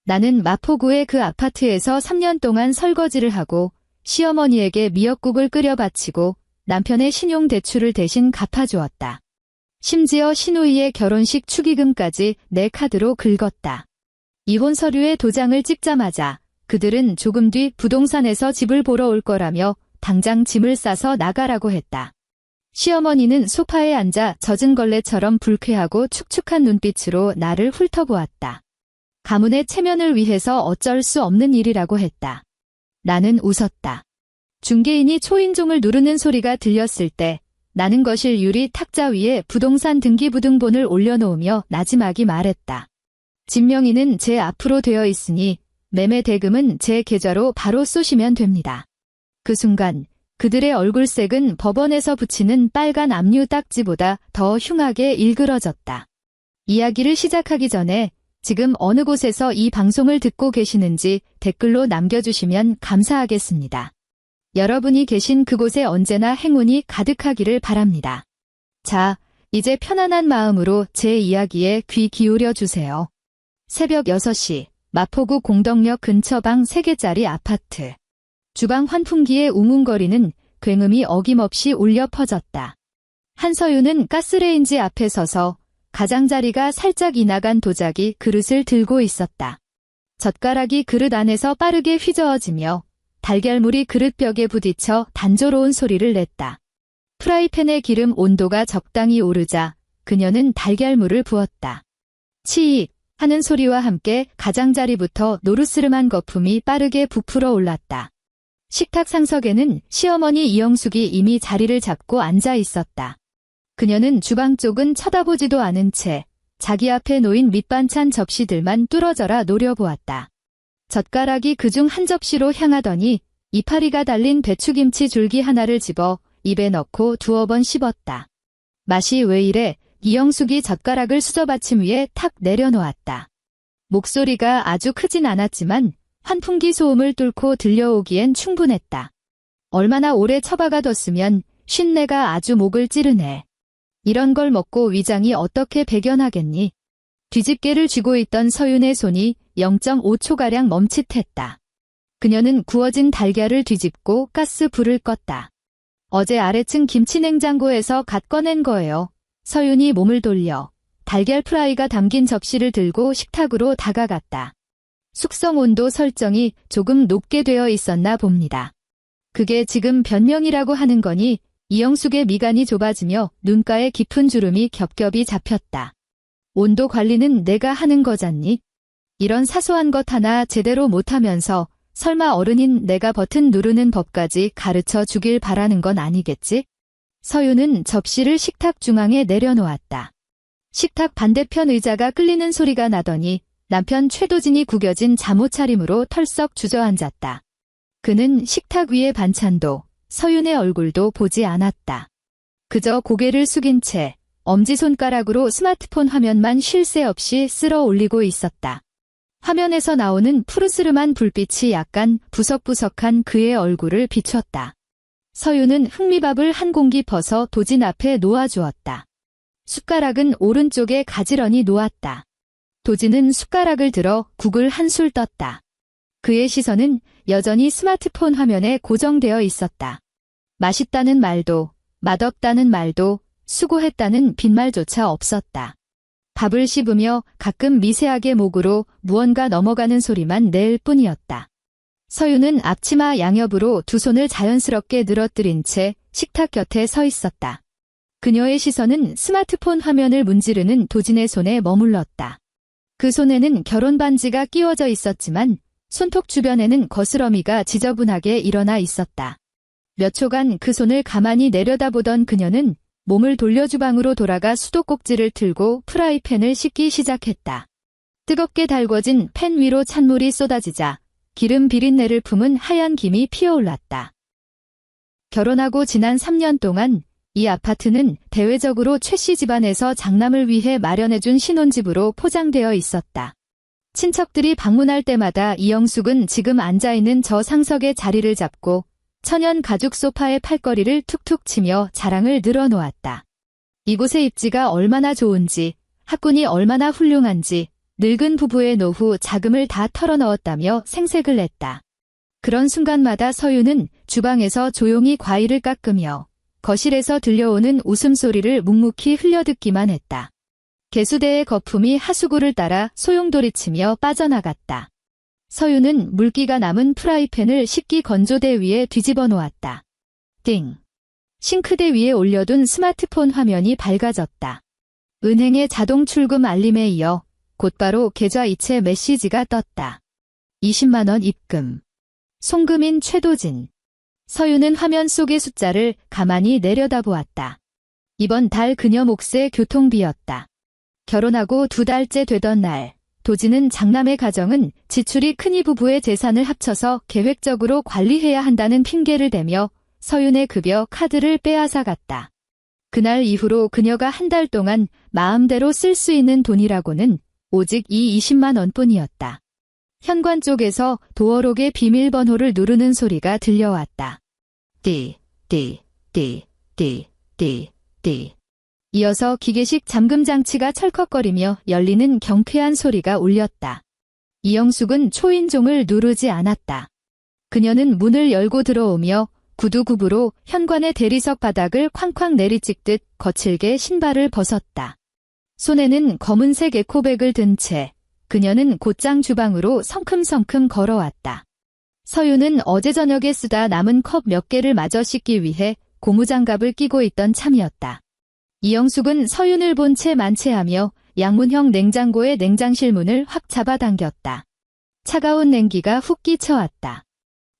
나는 마포구의 그 아파트에서 3년 동안 설거지를 하고 시어머니에게 미역국을 끓여 바치고 남편의 신용대출을 대신 갚아주었다. 심지어 시누이의 결혼식 축의금까지 내 카드로 긁었다. 이혼 서류에 도장을 찍자마자 그들은 조금 뒤 부동산에서 집을 보러 올 거라며 당장 짐을 싸서 나가라고 했다. 시어머니는 소파에 앉아 젖은 걸레처럼 불쾌하고 축축한 눈빛으로 나를 훑어보았다. 가문의 체면을 위해서 어쩔 수 없는 일이라고 했다. 나는 웃었다. 중개인이 초인종을 누르는 소리가 들렸을 때 나는 거실 유리 탁자 위에 부동산 등기부등본을 올려놓으며 나지막이 말했다. 집 명의는 제 앞으로 되어 있으니 매매 대금은 제 계좌로 바로 쏘시면 됩니다. 그 순간 그들의 얼굴색은 법원에서 붙이는 빨간 압류 딱지보다 더 흉하게 일그러졌다. 이야기를 시작하기 전에 지금 어느 곳에서 이 방송을 듣고 계시는지 댓글로 남겨주시면 감사하겠습니다. 여러분이 계신 그곳에 언제나 행운이 가득하기를 바랍니다. 자, 이제 편안한 마음으로 제 이야기에 귀 기울여 주세요. 새벽 6시, 마포구 공덕역 근처 방 3개짜리 아파트. 주방 환풍기의 웅웅거리는 굉음이 어김없이 울려 퍼졌다. 한서윤은 가스레인지 앞에 서서 가장자리가 살짝 이나간 도자기 그릇을 들고 있었다. 젓가락이 그릇 안에서 빠르게 휘저어지며 달걀물이 그릇벽에 부딪혀 단조로운 소리를 냈다. 프라이팬의 기름 온도가 적당히 오르자 그녀는 달걀물을 부었다. 치익 하는 소리와 함께 가장자리부터 노르스름한 거품이 빠르게 부풀어 올랐다. 식탁 상석에는 시어머니 이영숙이 이미 자리를 잡고 앉아 있었다. 그녀는 주방 쪽은 쳐다보지도 않은 채 자기 앞에 놓인 밑반찬 접시들만 뚫어져라 노려보았다. 젓가락이 그중 한 접시로 향하더니 이파리가 달린 배추김치 줄기 하나를 집어 입에 넣고 두어 번 씹었다. 맛이 왜 이래? 이영숙이 젓가락을 수저받침 위에 탁 내려놓았다. 목소리가 아주 크진 않았지만 환풍기 소음을 뚫고 들려오기엔 충분했다. 얼마나 오래 처박아뒀으면 쉰내가 아주 목을 찌르네. 이런 걸 먹고 위장이 어떻게 배견하겠니? 뒤집개를 쥐고 있던 서윤의 손이 0.5초가량 멈칫했다. 그녀는 구워진 달걀을 뒤집고 가스 불을 껐다. 어제 아래층 김치냉장고에서 갓 꺼낸 거예요. 서윤이 몸을 돌려 달걀 프라이가 담긴 접시를 들고 식탁으로 다가갔다. 숙성 온도 설정이 조금 높게 되어 있었나 봅니다. 그게 지금 변명이라고 하는 거니? 이영숙의 미간이 좁아지며 눈가에 깊은 주름이 겹겹이 잡혔다. 온도 관리는 내가 하는 거잖니? 이런 사소한 것 하나 제대로 못하면서 설마 어른인 내가 버튼 누르는 법까지 가르쳐 주길 바라는 건 아니겠지? 서윤은 접시를 식탁 중앙에 내려놓았다. 식탁 반대편 의자가 끌리는 소리가 나더니 남편 최도진이 구겨진 잠옷 차림으로 털썩 주저앉았다. 그는 식탁 위의 반찬도 서윤의 얼굴도 보지 않았다. 그저 고개를 숙인 채 엄지손가락으로 스마트폰 화면만 쉴 새 없이 쓸어 올리고 있었다. 화면에서 나오는 푸르스름한 불빛이 약간 부석부석한 그의 얼굴을 비췄다. 서윤은 흑미밥을 한 공기 퍼서 도진 앞에 놓아주었다. 숟가락은 오른쪽에 가지런히 놓았다. 도진은 숟가락을 들어 국을 한술 떴다. 그의 시선은 여전히 스마트폰 화면에 고정되어 있었다. 맛있다는 말도, 맛없다는 말도, 수고했다는 빈말조차 없었다. 밥을 씹으며 가끔 미세하게 목으로 무언가 넘어가는 소리만 낼 뿐이었다. 서윤은 앞치마 양옆으로 두 손을 자연스럽게 늘어뜨린 채 식탁 곁에 서 있었다. 그녀의 시선은 스마트폰 화면을 문지르는 도진의 손에 머물렀다. 그 손에는 결혼 반지가 끼워져 있었지만 손톱 주변에는 거스러미가 지저분하게 일어나 있었다. 몇 초간 그 손을 가만히 내려다보던 그녀는 몸을 돌려 주방으로 돌아가 수도꼭지를 틀고 프라이팬을 씻기 시작했다. 뜨겁게 달궈진 팬 위로 찬물이 쏟아지자 기름 비린내를 품은 하얀 김이 피어올랐다. 결혼하고 지난 3년 동안 이 아파트는 대외적으로 최 씨 집안에서 장남을 위해 마련해준 신혼집으로 포장되어 있었다. 친척들이 방문할 때마다 이영숙은 지금 앉아있는 저 상석에 자리를 잡고 천연 가죽 소파의 팔걸이를 툭툭 치며 자랑을 늘어놓았다. 이곳의 입지가 얼마나 좋은지, 학군이 얼마나 훌륭한지, 늙은 부부의 노후 자금을 다 털어넣었다며 생색을 냈다. 그런 순간마다 서유는 주방에서 조용히 과일을 깎으며 거실에서 들려오는 웃음소리를 묵묵히 흘려듣기만 했다. 개수대의 거품이 하수구를 따라 소용돌이치며 빠져나갔다. 서유는 물기가 남은 프라이팬을 식기 건조대 위에 뒤집어 놓았다. 띵! 싱크대 위에 올려둔 스마트폰 화면이 밝아졌다. 은행의 자동 출금 알림에 이어 곧바로 계좌 이체 메시지가 떴다. 20만 원 입금. 송금인 최도진. 서유는 화면 속의 숫자를 가만히 내려다보았다. 이번 달 그녀 몫의 교통비였다. 결혼하고 2달째 되던 날, 도진은 장남의 가정은 지출이 크니 부부의 재산을 합쳐서 계획적으로 관리해야 한다는 핑계를 대며 서윤의 급여 카드를 빼앗아갔다. 그날 이후로 그녀가 한 달 동안 마음대로 쓸 수 있는 돈이라고는 오직 이 20만 원뿐이었다. 현관 쪽에서 도어록의 비밀번호를 누르는 소리가 들려왔다. 띠. 이어서 기계식 잠금 장치가 철컥거리며 열리는 경쾌한 소리가 울렸다. 이영숙은 초인종을 누르지 않았다. 그녀는 문을 열고 들어오며 구두굽으로 현관의 대리석 바닥을 쾅쾅 내리찍듯 거칠게 신발을 벗었다. 손에는 검은색 에코백을 든 채 그녀는 곧장 주방으로 성큼성큼 걸어왔다. 서유는 어제 저녁에 쓰다 남은 컵 몇 개를 마저 씻기 위해 고무장갑을 끼고 있던 참이었다. 이영숙은 서윤을 본 채 만체하며 양문형 냉장고의 냉장실 문을 확 잡아당겼다. 차가운 냉기가 훅 끼쳐왔다.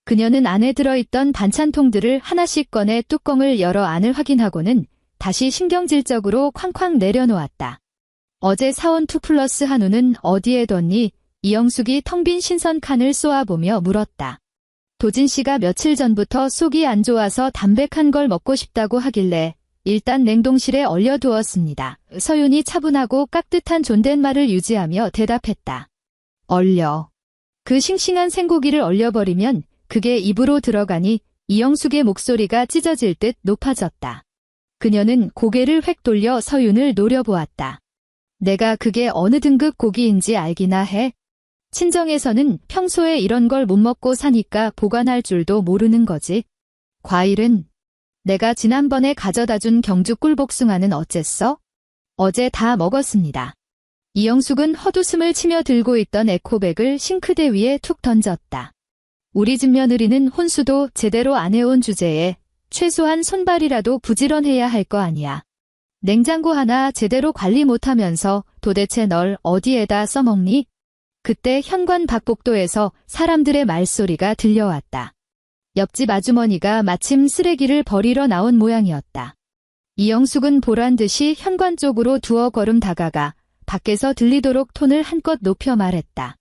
그녀는 안에 들어있던 반찬통들을 하나씩 꺼내 뚜껑을 열어 안을 확인하고는 다시 신경질적으로 쾅쾅 내려놓았다. 어제 사온 2플러스 한우는 어디에 뒀니? 이영숙이 텅 빈 신선 칸을 쏘아보며 물었다. 도진 씨가 며칠 전부터 속이 안 좋아서 담백한 걸 먹고 싶다고 하길래 일단 냉동실에 얼려두었습니다. 서윤이 차분하고 깍듯한 존댓말을 유지하며 대답했다. 얼려. 그 싱싱한 생고기를 얼려버리면 그게 입으로 들어가니 이영숙의 목소리가 찢어질 듯 높아졌다. 그녀는 고개를 획 돌려 서윤을 노려보았다. 내가 그게 어느 등급 고기인지 알기나 해? 친정에서는 평소에 이런 걸 못 먹고 사니까 보관할 줄도 모르는 거지. 과일은? 내가 지난번에 가져다준 경주 꿀복숭아는 어쨌어? 어제 다 먹었습니다. 이영숙은 헛웃음을 치며 들고 있던 에코백을 싱크대 위에 툭 던졌다. 우리 집 며느리는 혼수도 제대로 안 해온 주제에 최소한 손발이라도 부지런해야 할 거 아니야. 냉장고 하나 제대로 관리 못하면서 도대체 널 어디에다 써먹니? 그때 현관 밖복도에서 사람들의 말소리가 들려왔다. 옆집 아주머니가 마침 쓰레기를 버리러 나온 모양이었다. 이영숙은 보란듯이 현관 쪽으로 두어 걸음 다가가 밖에서 들리도록 톤을 한껏 높여 말했다.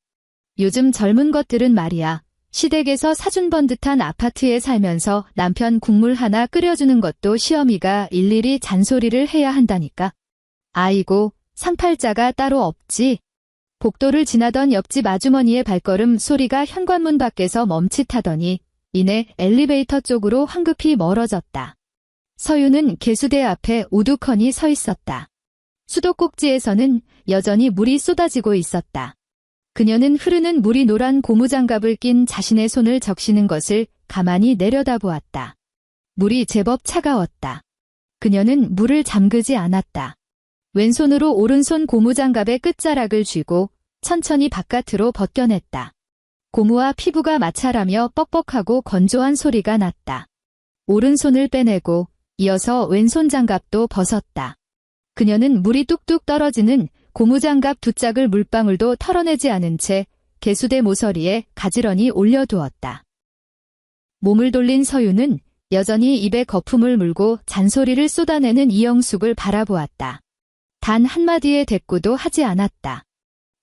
요즘 젊은 것들은 말이야. 시댁에서 사준 번듯한 아파트에 살면서 남편 국물 하나 끓여주는 것도 시어미가 일일이 잔소리를 해야 한다니까. 아이고, 상팔자가 따로 없지. 복도를 지나던 옆집 아주머니의 발걸음 소리가 현관문 밖에서 멈칫하더니 이내 엘리베이터 쪽으로 황급히 멀어졌다. 서유는 개수대 앞에 우두커니 서 있었다. 수도꼭지에서는 여전히 물이 쏟아지고 있었다. 그녀는 흐르는 물이 노란 고무장갑을 낀 자신의 손을 적시는 것을 가만히 내려다보았다. 물이 제법 차가웠다. 그녀는 물을 잠그지 않았다. 왼손으로 오른손 고무장갑의 끝자락을 쥐고 천천히 바깥으로 벗겨냈다. 고무와 피부가 마찰하며 뻑뻑하고 건조한 소리가 났다. 오른손을 빼내고 이어서 왼손 장갑도 벗었다. 그녀는 물이 뚝뚝 떨어지는 고무장갑 두 짝을 물방울도 털어내지 않은 채 개수대 모서리에 가지런히 올려두었다. 몸을 돌린 서유는 여전히 입에 거품을 물고 잔소리를 쏟아내는 이영숙을 바라보았다. 단 한마디의 대꾸도 하지 않았다.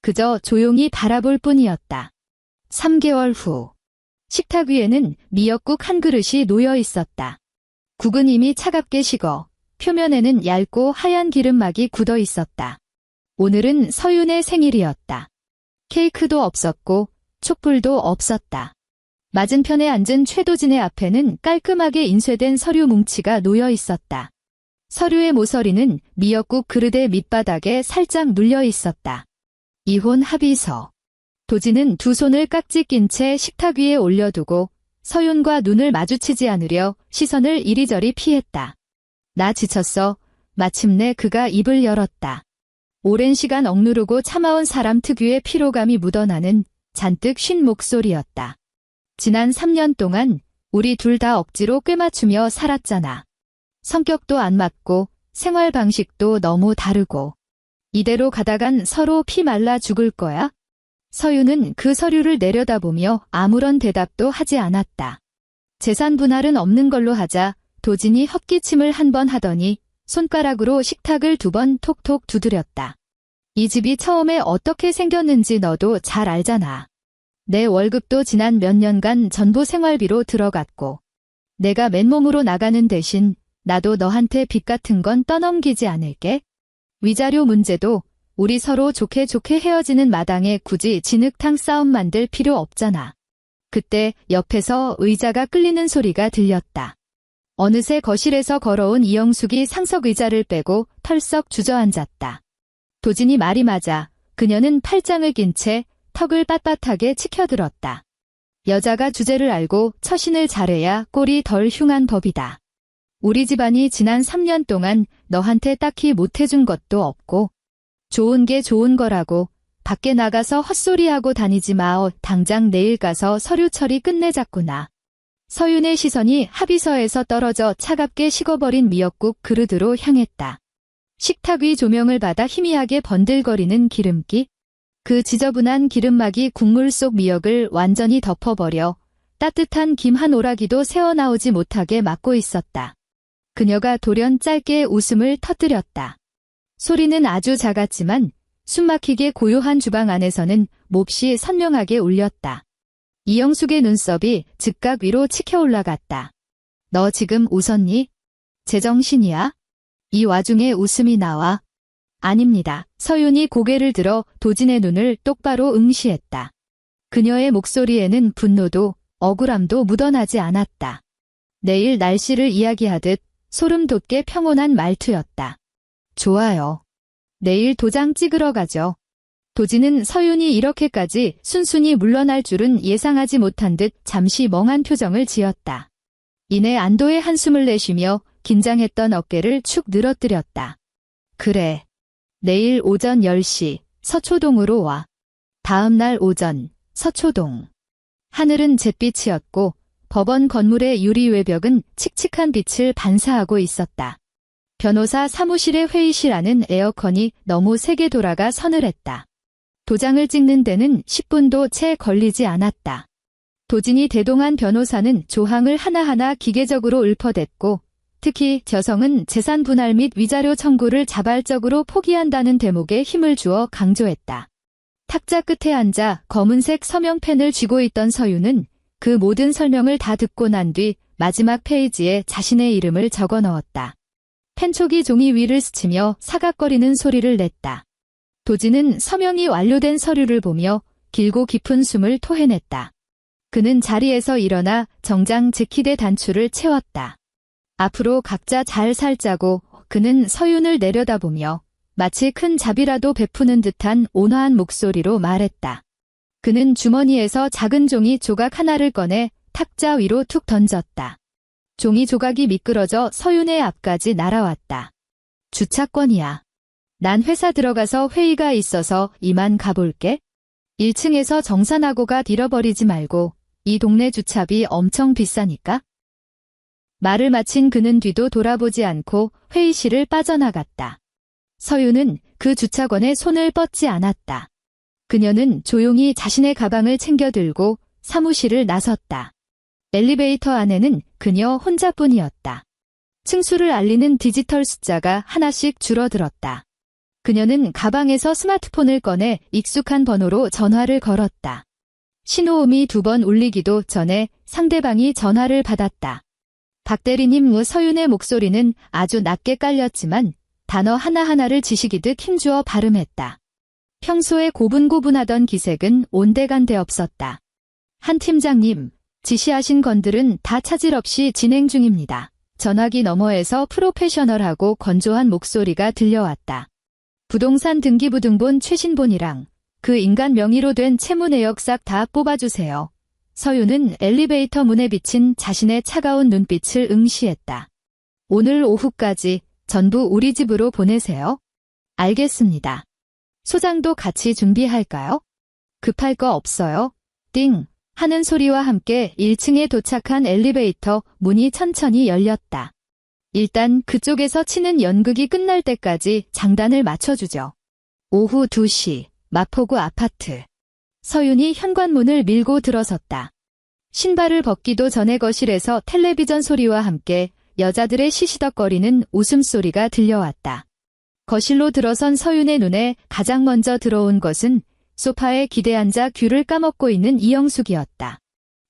그저 조용히 바라볼 뿐이었다. 3개월 후 식탁 위에는 미역국 한 그릇이 놓여 있었다. 국은 이미 차갑게 식어 표면에는 얇고 하얀 기름막이 굳어 있었다. 오늘은 서윤의 생일이었다. 케이크도 없었고 촛불도 없었다. 맞은편에 앉은 최도진의 앞에는 깔끔하게 인쇄된 서류 뭉치가 놓여 있었다. 서류의 모서리는 미역국 그릇의 밑바닥에 살짝 눌려 있었다. 이혼 합의서. 도진은 두 손을 깍지 낀 채 식탁 위에 올려두고 서윤과 눈을 마주치지 않으려 시선을 이리저리 피했다. 나 지쳤어. 마침내 그가 입을 열었다. 오랜 시간 억누르고 참아온 사람 특유의 피로감이 묻어나는 잔뜩 쉰 목소리였다. 지난 3년 동안 우리 둘 다 억지로 꿰맞추며 살았잖아. 성격도 안 맞고 생활 방식도 너무 다르고. 이대로 가다간 서로 피 말라 죽을 거야? 서윤은 그 서류를 내려다보며 아무런 대답도 하지 않았다. 재산 분할은 없는 걸로 하자 도진이 헛기침을 한 번 하더니 손가락으로 식탁을 2번 톡톡 두드렸다. 이 집이 처음에 어떻게 생겼는지 너도 잘 알잖아. 내 월급도 지난 몇 년간 전부 생활비로 들어갔고 내가 맨몸으로 나가는 대신 나도 너한테 빚 같은 건 떠넘기지 않을게. 위자료 문제도 우리 서로 좋게 좋게 헤어지는 마당에 굳이 진흙탕 싸움 만들 필요 없잖아. 그때 옆에서 의자가 끌리는 소리가 들렸다. 어느새 거실에서 걸어온 이영숙이 상석 의자를 빼고 털썩 주저앉았다. 도진이 말이 맞아 그녀는 팔짱을 낀 채 턱을 빳빳하게 치켜들었다. 여자가 주제를 알고 처신을 잘해야 꼴이 덜 흉한 법이다. 우리 집안이 지난 3년 동안 너한테 딱히 못해준 것도 없고 좋은 게 좋은 거라고 밖에 나가서 헛소리하고 다니지 마. 당장 내일 가서 서류 처리 끝내자꾸나. 서윤의 시선이 합의서에서 떨어져 차갑게 식어버린 미역국 그릇으로 향했다. 식탁 위 조명을 받아 희미하게 번들거리는 기름기. 그 지저분한 기름막이 국물 속 미역을 완전히 덮어버려 따뜻한 김 한 오라기도 새어나오지 못하게 막고 있었다. 그녀가 돌연 짧게 웃음을 터뜨렸다. 소리는 아주 작았지만 숨막히게 고요한 주방 안에서는 몹시 선명하게 울렸다. 이영숙의 눈썹이 즉각 위로 치켜 올라갔다. 너 지금 웃었니? 제정신이야? 이 와중에 웃음이 나와. 아닙니다. 서윤이 고개를 들어 도진의 눈을 똑바로 응시했다. 그녀의 목소리에는 분노도 억울함도 묻어나지 않았다. 내일 날씨를 이야기하듯 소름 돋게 평온한 말투였다. 좋아요. 내일 도장 찍으러 가죠. 도진은 서윤이 이렇게까지 순순히 물러날 줄은 예상하지 못한 듯 잠시 멍한 표정을 지었다. 이내 안도의 한숨을 내쉬며 긴장했던 어깨를 축 늘어뜨렸다. 그래. 내일 오전 10시 서초동으로 와. 다음 날 오전 서초동. 하늘은 잿빛이었고 법원 건물의 유리 외벽은 칙칙한 빛을 반사하고 있었다. 변호사 사무실의 회의실 안은 에어컨이 너무 세게 돌아가 서늘했다. 도장을 찍는 데는 10분도 채 걸리지 않았다. 도진이 대동한 변호사는 조항을 하나하나 기계적으로 읊어댔고 특히 여성은 재산 분할 및 위자료 청구를 자발적으로 포기한다는 대목에 힘을 주어 강조했다. 탁자 끝에 앉아 검은색 서명펜을 쥐고 있던 서윤은 그 모든 설명을 다 듣고 난 뒤 마지막 페이지에 자신의 이름을 적어 넣었다. 펜촉이 종이 위를 스치며 사각거리는 소리를 냈다. 도진은 서명이 완료된 서류를 보며 길고 깊은 숨을 토해냈다. 그는 자리에서 일어나 정장 재킷의 단추를 채웠다. 앞으로 각자 잘 살자고 그는 서윤을 내려다보며 마치 큰 자비라도 베푸는 듯한 온화한 목소리로 말했다. 그는 주머니에서 작은 종이 조각 하나를 꺼내 탁자 위로 툭 던졌다. 종이 조각이 미끄러져 서윤의 앞까지 날아왔다. 주차권이야. 난 회사 들어가서 회의가 있어서 이만 가볼게. 1층에서 정산하고가 잃어버리지 말고 이 동네 주차비 엄청 비싸니까. 말을 마친 그는 뒤도 돌아보지 않고 회의실을 빠져나갔다. 서윤은 그 주차권에 손을 뻗지 않았다. 그녀는 조용히 자신의 가방을 챙겨 들고 사무실을 나섰다. 엘리베이터 안에는 그녀 혼자뿐이었다. 층수를 알리는 디지털 숫자가 하나씩 줄어들었다. 그녀는 가방에서 스마트폰을 꺼내 익숙한 번호로 전화를 걸었다. 신호음이 2번 울리기도 전에 상대방이 전화를 받았다. 박 대리님. 서윤의 목소리는 아주 낮게 깔렸지만 단어 하나하나를 지식이듯 힘주어 발음했다. 평소에 고분고분하던 기색은 온데간데 없었다. 한 팀장님, 지시하신 건들은 다 차질 없이 진행 중입니다. 전화기 너머에서 프로페셔널하고 건조한 목소리가 들려왔다. 부동산 등기부 등본 최신본이랑 그 인간 명의로 된 채무 내역 싹 다 뽑아주세요. 서윤은 엘리베이터 문에 비친 자신의 차가운 눈빛을 응시했다. 오늘 오후까지 전부 우리 집으로 보내세요. 알겠습니다. 소장도 같이 준비할까요? 급할 거 없어요. 띵 하는 소리와 함께 1층에 도착한 엘리베이터 문이 천천히 열렸다. 일단 그쪽에서 치는 연극이 끝날 때까지 장단을 맞춰주죠. 오후 2시 마포구 아파트. 서윤이 현관문을 밀고 들어섰다. 신발을 벗기도 전에 거실에서 텔레비전 소리와 함께 여자들의 시시덕거리는 웃음소리가 들려왔다. 거실로 들어선 서윤의 눈에 가장 먼저 들어온 것은 소파에 기대앉아 귤을 까먹고 있는 이영숙이었다.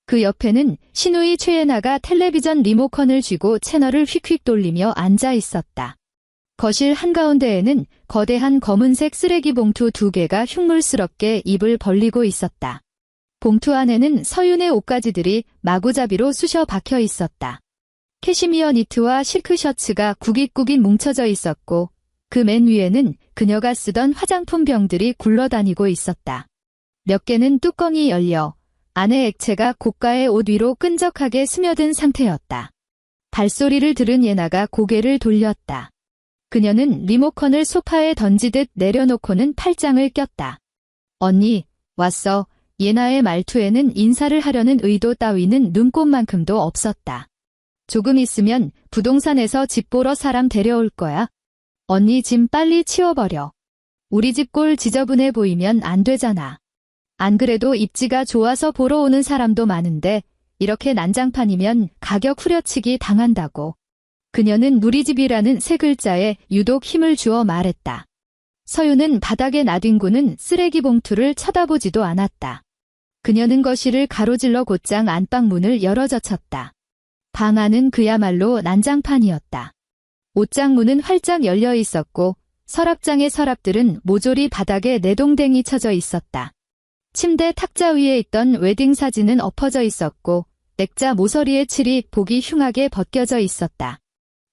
그 옆에는 신우이 최예나가 텔레비전 리모컨을 쥐고 채널을 휙휙 돌리며 앉아 있었다. 거실 한가운데에는 거대한 검은색 쓰레기 봉투 2개가 흉물스럽게 입을 벌리고 있었다. 봉투 안에는 서윤의 옷가지들이 마구잡이로 쑤셔 박혀 있었다. 캐시미어 니트와 실크 셔츠가 구깃구깃 뭉쳐져 있었고 그 맨 위에는 그녀가 쓰던 화장품 병들이 굴러다니고 있었다. 몇 개는 뚜껑이 열려 안에 액체가 고가의 옷 위로 끈적하게 스며든 상태였다. 발소리를 들은 예나가 고개를 돌렸다. 그녀는 리모컨을 소파에 던지듯 내려놓고는 팔짱을 꼈다. 언니, 왔어. 예나의 말투에는 인사를 하려는 의도 따위는 눈꼽만큼도 없었다. 조금 있으면 부동산에서 집 보러 사람 데려올 거야. 언니 짐 빨리 치워버려. 우리 집 꼴 지저분해 보이면 안 되잖아. 안 그래도 입지가 좋아서 보러 오는 사람도 많은데 이렇게 난장판이면 가격 후려치기 당한다고. 그녀는 우리 집이라는 세 글자에 유독 힘을 주어 말했다. 서윤은 바닥에 나뒹구는 쓰레기 봉투를 쳐다보지도 않았다. 그녀는 거실을 가로질러 곧장 안방 문을 열어젖혔다. 방 안은 그야말로 난장판이었다. 옷장 문은 활짝 열려 있었고 서랍장의 서랍들은 모조리 바닥에 내동댕이 쳐져 있었다. 침대 탁자 위에 있던 웨딩 사진은 엎어져 있었고 액자 모서리의 칠이 보기 흉하게 벗겨져 있었다.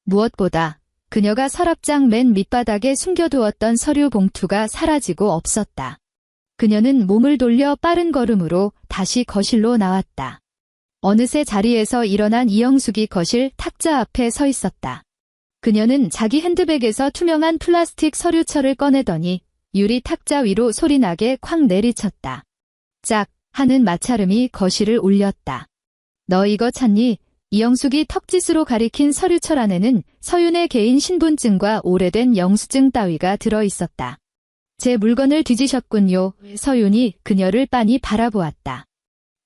무엇보다 그녀가 서랍장 맨 밑바닥에 숨겨두었던 서류 봉투가 사라지고 없었다. 그녀는 몸을 돌려 빠른 걸음으로 다시 거실로 나왔다. 어느새 자리에서 일어난 이영숙이 거실 탁자 앞에 서 있었다. 그녀는 자기 핸드백에서 투명한 플라스틱 서류철을 꺼내더니 유리 탁자 위로 소리나게 쾅 내리쳤다. 짝 하는 마찰음이 거실을 울렸다. 너 이거 찾니? 이영숙이 턱짓으로 가리킨 서류철 안에는 서윤의 개인 신분증과 오래된 영수증 따위가 들어있었다. 제 물건을 뒤지셨군요. 서윤이 그녀를 빤히 바라보았다.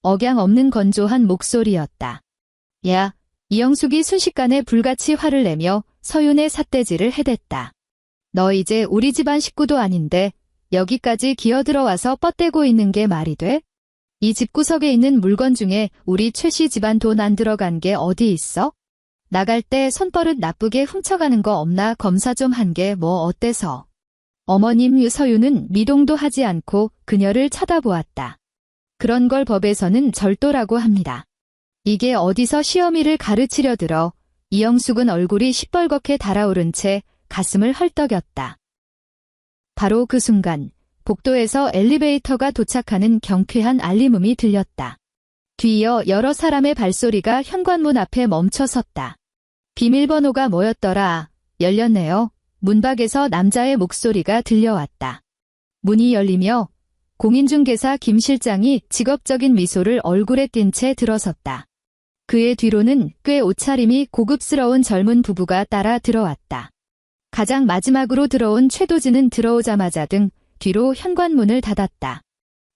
억양 없는 건조한 목소리였다. 야, 이영숙이 순식간에 불같이 화를 내며 서윤의 삿대질을 해댔다. 너 이제 우리 집안 식구도 아닌데 여기까지 기어들어와서 뻗대고 있는 게 말이 돼? 이 집구석에 있는 물건 중에 우리 최씨 집안 돈 안 들어간 게 어디 있어? 나갈 때 손버릇 나쁘게 훔쳐가는 거 없나 검사 좀 한 게 뭐 어때서? 어머님 서윤은 미동도 하지 않고 그녀를 쳐다보았다. 그런 걸 법에서는 절도라고 합니다. 이게 어디서 시어미를 가르치려 들어. 이영숙은 얼굴이 시뻘겋게 달아오른 채 가슴을 헐떡였다. 바로 그 순간 복도에서 엘리베이터가 도착하는 경쾌한 알림음이 들렸다. 뒤이어 여러 사람의 발소리가 현관문 앞에 멈춰 섰다. 비밀번호가 뭐였더라? 열렸네요. 문 밖에서 남자의 목소리가 들려왔다. 문이 열리며 공인중개사 김 실장이 직업적인 미소를 얼굴에 띈 채 들어섰다. 그의 뒤로는 꽤 옷차림이 고급스러운 젊은 부부가 따라 들어왔다. 가장 마지막으로 들어온 최도진은 들어오자마자 등 뒤로 현관문을 닫았다.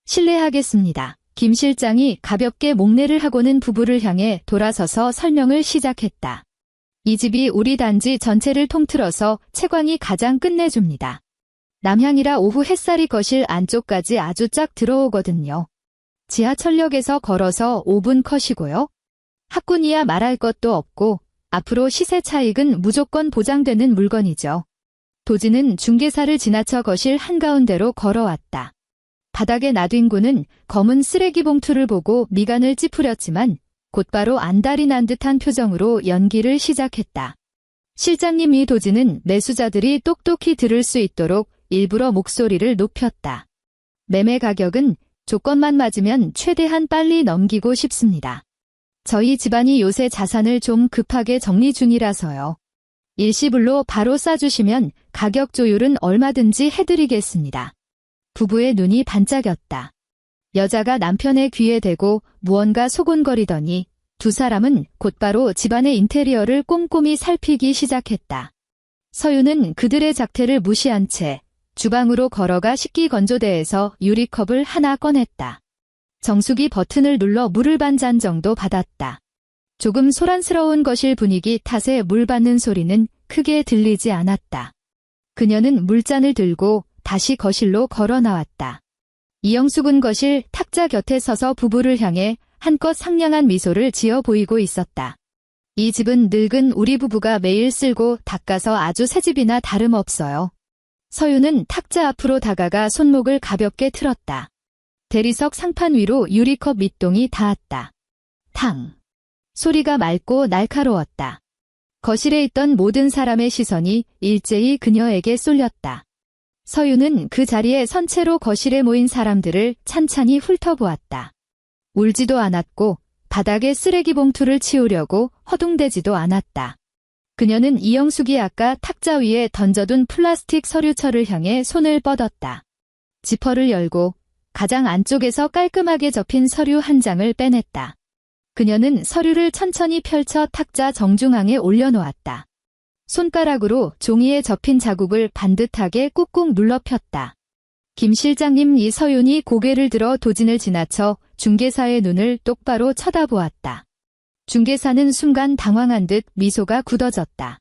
실례하겠습니다. 김 실장이 가볍게 목례를 하고는 부부를 향해 돌아서서 설명을 시작했다. 이 집이 우리 단지 전체를 통틀어서 채광이 가장 끝내줍니다. 남향이라 오후 햇살이 거실 안쪽까지 아주 쫙 들어오거든요. 지하철역에서 걸어서 5분 컷이고요. 학군이야 말할 것도 없고 앞으로 시세 차익은 무조건 보장되는 물건이죠. 도진은 중개사를 지나쳐 거실 한가운데로 걸어왔다. 바닥에 나뒹구는 검은 쓰레기 봉투를 보고 미간을 찌푸렸지만 곧바로 안달이 난 듯한 표정으로 연기를 시작했다. 실장님, 이 도진은 매수자들이 똑똑히 들을 수 있도록 일부러 목소리를 높였다. 매매 가격은 조건만 맞으면 최대한 빨리 넘기고 싶습니다. 저희 집안이 요새 자산을 좀 급하게 정리 중이라서요. 일시불로 바로 싸주시면 가격 조율은 얼마든지 해드리겠습니다. 부부의 눈이 반짝였다. 여자가 남편의 귀에 대고 무언가 소곤거리더니 두 사람은 곧바로 집안의 인테리어를 꼼꼼히 살피기 시작했다. 서유는 그들의 작태를 무시한 채 주방으로 걸어가 식기건조대에서 유리컵을 하나 꺼냈다. 정수기 버튼을 눌러 물을 반 잔 정도 받았다. 조금 소란스러운 거실 분위기 탓에 물 받는 소리는 크게 들리지 않았다. 그녀는 물잔을 들고 다시 거실로 걸어 나왔다. 이영숙은 거실 탁자 곁에 서서 부부를 향해 한껏 상냥한 미소를 지어 보이고 있었다. 이 집은 늙은 우리 부부가 매일 쓸고 닦아서 아주 새집이나 다름없어요. 서유는 탁자 앞으로 다가가 손목을 가볍게 틀었다. 대리석 상판 위로 유리컵 밑동이 닿았다. 탕! 소리가 맑고 날카로웠다. 거실에 있던 모든 사람의 시선이 일제히 그녀에게 쏠렸다. 서유는 그 자리에 선 채로 거실에 모인 사람들을 찬찬히 훑어보았다. 울지도 않았고 바닥에 쓰레기 봉투를 치우려고 허둥대지도 않았다. 그녀는 이영숙이 아까 탁자 위에 던져둔 플라스틱 서류철을 향해 손을 뻗었다. 지퍼를 열고 가장 안쪽에서 깔끔하게 접힌 서류 한 장을 빼냈다. 그녀는 서류를 천천히 펼쳐 탁자 정중앙에 올려놓았다. 손가락으로 종이에 접힌 자국을 반듯하게 꾹꾹 눌러 폈다. 김 실장님, 이 서윤이 고개를 들어 도진을 지나쳐 중개사의 눈을 똑바로 쳐다보았다. 중개사는 순간 당황한 듯 미소가 굳어졌다.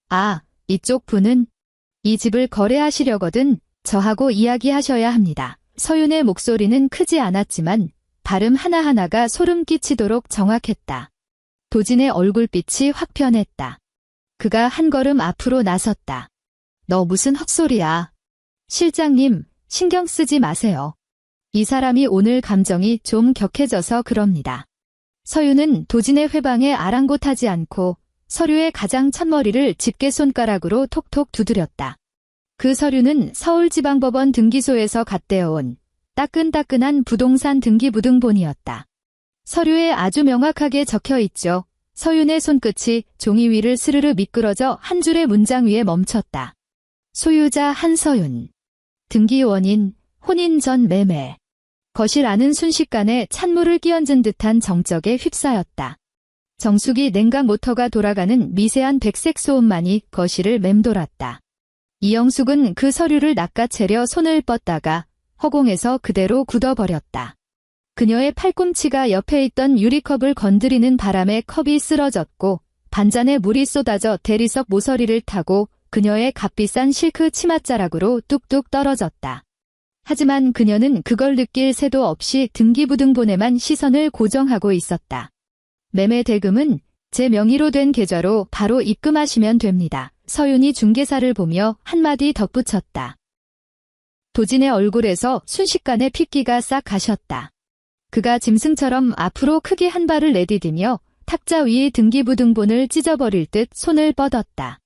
아, 이쪽 분은 이 집을 거래하시려거든 저하고 이야기하셔야 합니다. 서윤의 목소리는 크지 않았지만 발음 하나하나가 소름 끼치도록 정확했다. 도진의 얼굴빛이 확 변했다. 그가 한 걸음 앞으로 나섰다. 너 무슨 헛소리야. 실장님, 신경 쓰지 마세요. 이 사람이 오늘 감정이 좀 격해져서 그럽니다. 서유는 도진의 회방에 아랑곳하지 않고 서류의 가장 첫머리를 집게 손가락으로 톡톡 두드렸다. 그 서류는 서울지방법원 등기소에서 갓대어온 따끈따끈한 부동산 등기부등본이었다. 서류에 아주 명확하게 적혀 있죠. 서윤의 손끝이 종이 위를 스르르 미끄러져 한 줄의 문장 위에 멈췄다. 소유자 한서윤. 등기 원인, 혼인 전 매매. 거실 안은 순식간에 찬물을 끼얹은 듯한 정적에 휩싸였다. 정수기 냉각 모터가 돌아가는 미세한 백색 소음만이 거실을 맴돌았다. 이영숙은 그 서류를 낚아채려 손을 뻗다가 허공에서 그대로 굳어버렸다. 그녀의 팔꿈치가 옆에 있던 유리컵을 건드리는 바람에 컵이 쓰러졌고 반잔에 물이 쏟아져 대리석 모서리를 타고 그녀의 값비싼 실크 치맛자락으로 뚝뚝 떨어졌다. 하지만 그녀는 그걸 느낄 새도 없이 등기부등본에만 시선을 고정하고 있었다. 매매 대금은 제 명의로 된 계좌로 바로 입금하시면 됩니다. 서윤이 중개사를 보며 한마디 덧붙였다. 도진의 얼굴에서 순식간에 핏기가 싹 가셨다. 그가 짐승처럼 앞으로 크게 한 발을 내디디며 탁자 위의 등기부등본을 찢어버릴 듯 손을 뻗었다.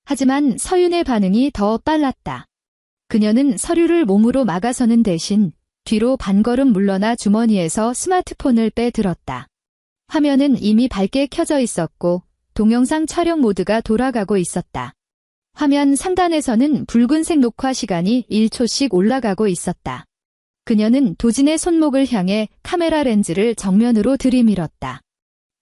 하지만 서윤의 반응이 더 빨랐다. 그녀는 서류를 몸으로 막아서는 대신 뒤로 반걸음 물러나 주머니에서 스마트폰을 빼들었다. 화면은 이미 밝게 켜져 있었고 동영상 촬영 모드가 돌아가고 있었다. 화면 상단에서는 붉은색 녹화 시간이 1초씩 올라가고 있었다. 그녀는 도진의 손목을 향해 카메라 렌즈를 정면으로 들이밀었다.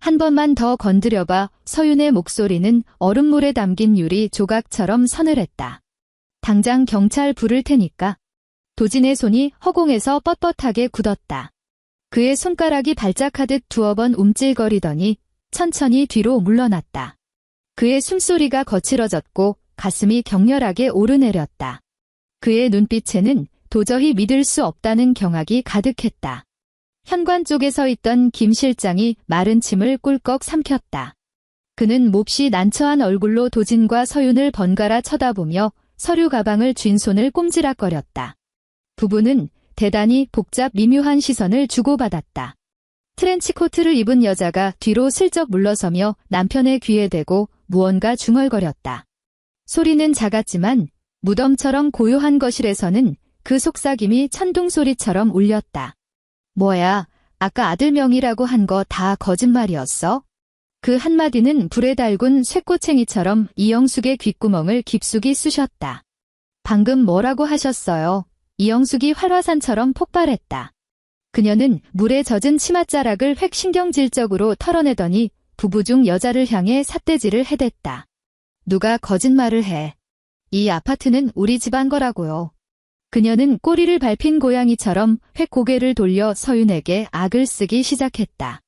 한 번만 더 건드려봐. 서윤의 목소리는 얼음물에 담긴 유리 조각처럼 서늘했다. 당장 경찰 부를 테니까. 도진의 손이 허공에서 뻣뻣하게 굳었다. 그의 손가락이 발작하듯 두어 번 움찔거리더니 천천히 뒤로 물러났다. 그의 숨소리가 거칠어졌고 가슴이 격렬하게 오르내렸다. 그의 눈빛에는 도저히 믿을 수 없다는 경악이 가득했다. 현관 쪽에 서 있던 김 실장이 마른 침을 꿀꺽 삼켰다. 그는 몹시 난처한 얼굴로 도진과 서윤을 번갈아 쳐다보며 서류 가방을 쥔 손을 꼼지락거렸다. 부부는 대단히 복잡 미묘한 시선을 주고받았다. 트렌치코트를 입은 여자가 뒤로 슬쩍 물러서며 남편의 귀에 대고 무언가 중얼거렸다. 소리는 작았지만 무덤처럼 고요한 거실에서는 그 속삭임이 천둥소리처럼 울렸다. 뭐야, 아까 아들 명의라고 한 거 다 거짓말이었어? 그 한마디는 불에 달군 쇠꼬챙이처럼 이영숙의 귓구멍을 깊숙이 쑤셨다. 방금 뭐라고 하셨어요? 이영숙이 활화산처럼 폭발했다. 그녀는 물에 젖은 치맛자락을 획신경질적으로 털어내더니 부부 중 여자를 향해 삿대질을 해댔다. 누가 거짓말을 해. 이 아파트는 우리 집안 거라고요. 그녀는 꼬리를 밟힌 고양이처럼 획 고개를 돌려 서윤에게 악을 쓰기 시작했다.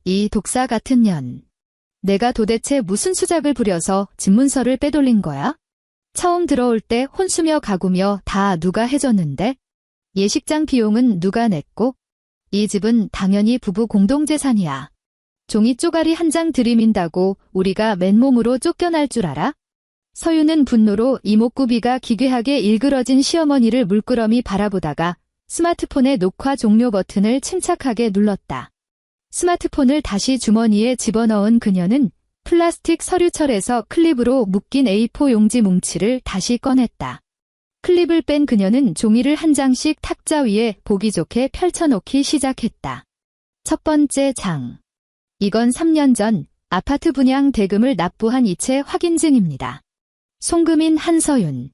이 독사 같은 년. 내가 도대체 무슨 수작을 부려서 집문서를 빼돌린 거야? 처음 들어올 때 혼수며 가구며 다 누가 해줬는데? 예식장 비용은 누가 냈고? 이 집은 당연히 부부 공동재산이야. 종이 쪼가리 한 장 들이민다고 우리가 맨몸으로 쫓겨날 줄 알아? 서윤은 분노로 이목구비가 기괴하게 일그러진 시어머니를 물끄러미 바라보다가 스마트폰의 녹화 종료 버튼을 침착하게 눌렀다. 스마트폰을 다시 주머니에 집어넣은 그녀는 플라스틱 서류철에서 클립으로 묶인 A4 용지 뭉치를 다시 꺼냈다. 클립을 뺀 그녀는 종이를 한 장씩 탁자 위에 보기 좋게 펼쳐놓기 시작했다. 첫 번째 장. 이건 3년 전 아파트 분양 대금을 납부한 이체 확인증입니다. 송금인 한서윤.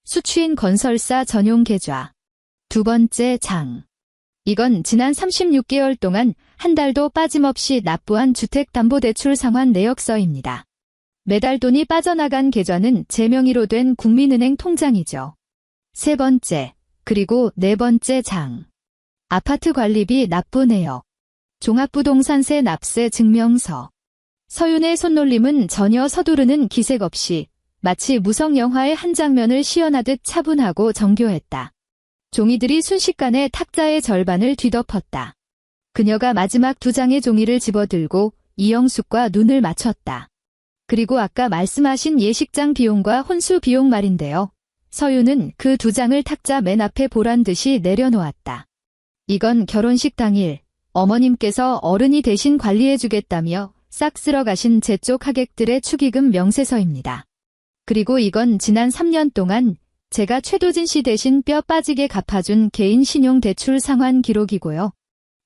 수취인 건설사 전용 계좌. 두 번째 장. 이건 지난 36개월 동안 한 달도 빠짐없이 납부한 주택담보대출 상환 내역서입니다. 매달 돈이 빠져나간 계좌는 제 명의로 된 국민은행 통장이죠. 세 번째, 그리고 네 번째 장. 아파트 관리비 납부 내역. 종합부동산세 납세 증명서. 서윤의 손놀림은 전혀 서두르는 기색 없이 마치 무성 영화의 한 장면을 시연하듯 차분하고 정교했다. 종이들이 순식간에 탁자의 절반을 뒤덮었다. 그녀가 마지막 두 장의 종이를 집어들고 이영숙과 눈을 맞췄다. 그리고 아까 말씀하신 예식장 비용과 혼수 비용 말인데요. 서윤은 그 두 장을 탁자 맨 앞에 보란 듯이 내려놓았다. 이건 결혼식 당일 어머님께서 어른이 대신 관리해주겠다며 싹 쓸어가신 제 쪽 하객들의 축의금 명세서입니다. 그리고 이건 지난 3년 동안 제가 최도진 씨 대신 뼈 빠지게 갚아준 개인 신용대출 상환 기록이고요.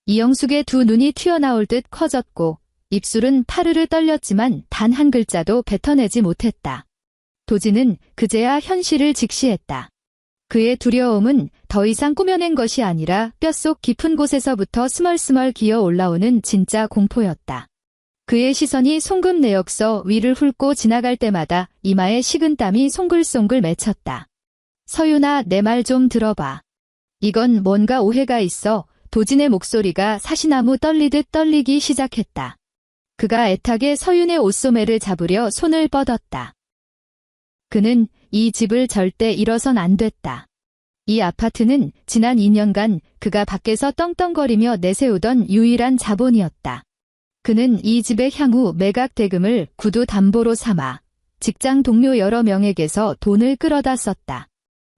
이영숙의 두 눈이 튀어나올 듯 커졌고 입술은 파르르 떨렸지만 단 한 글자도 뱉어내지 못했다. 도진은 그제야 현실을 직시했다. 그의 두려움은 더 이상 꾸며낸 것이 아니라 뼛속 깊은 곳에서부터 스멀스멀 기어 올라오는 진짜 공포였다. 그의 시선이 송금 내역서 위를 훑고 지나갈 때마다 이마에 식은땀이 송글송글 맺혔다. 서윤아, 내 말 좀 들어봐. 이건 뭔가 오해가 있어. 도진의 목소리가 사시나무 떨리듯 떨리기 시작했다. 그가 애타게 서윤의 옷소매를 잡으려 손을 뻗었다. 그는 이 집을 절대 잃어선 안 됐다. 이 아파트는 지난 2년간 그가 밖에서 떵떵거리며 내세우던 유일한 자본이었다. 그는 이 집의 향후 매각 대금을 구두 담보로 삼아 직장 동료 여러 명에게서 돈을 끌어다 썼다.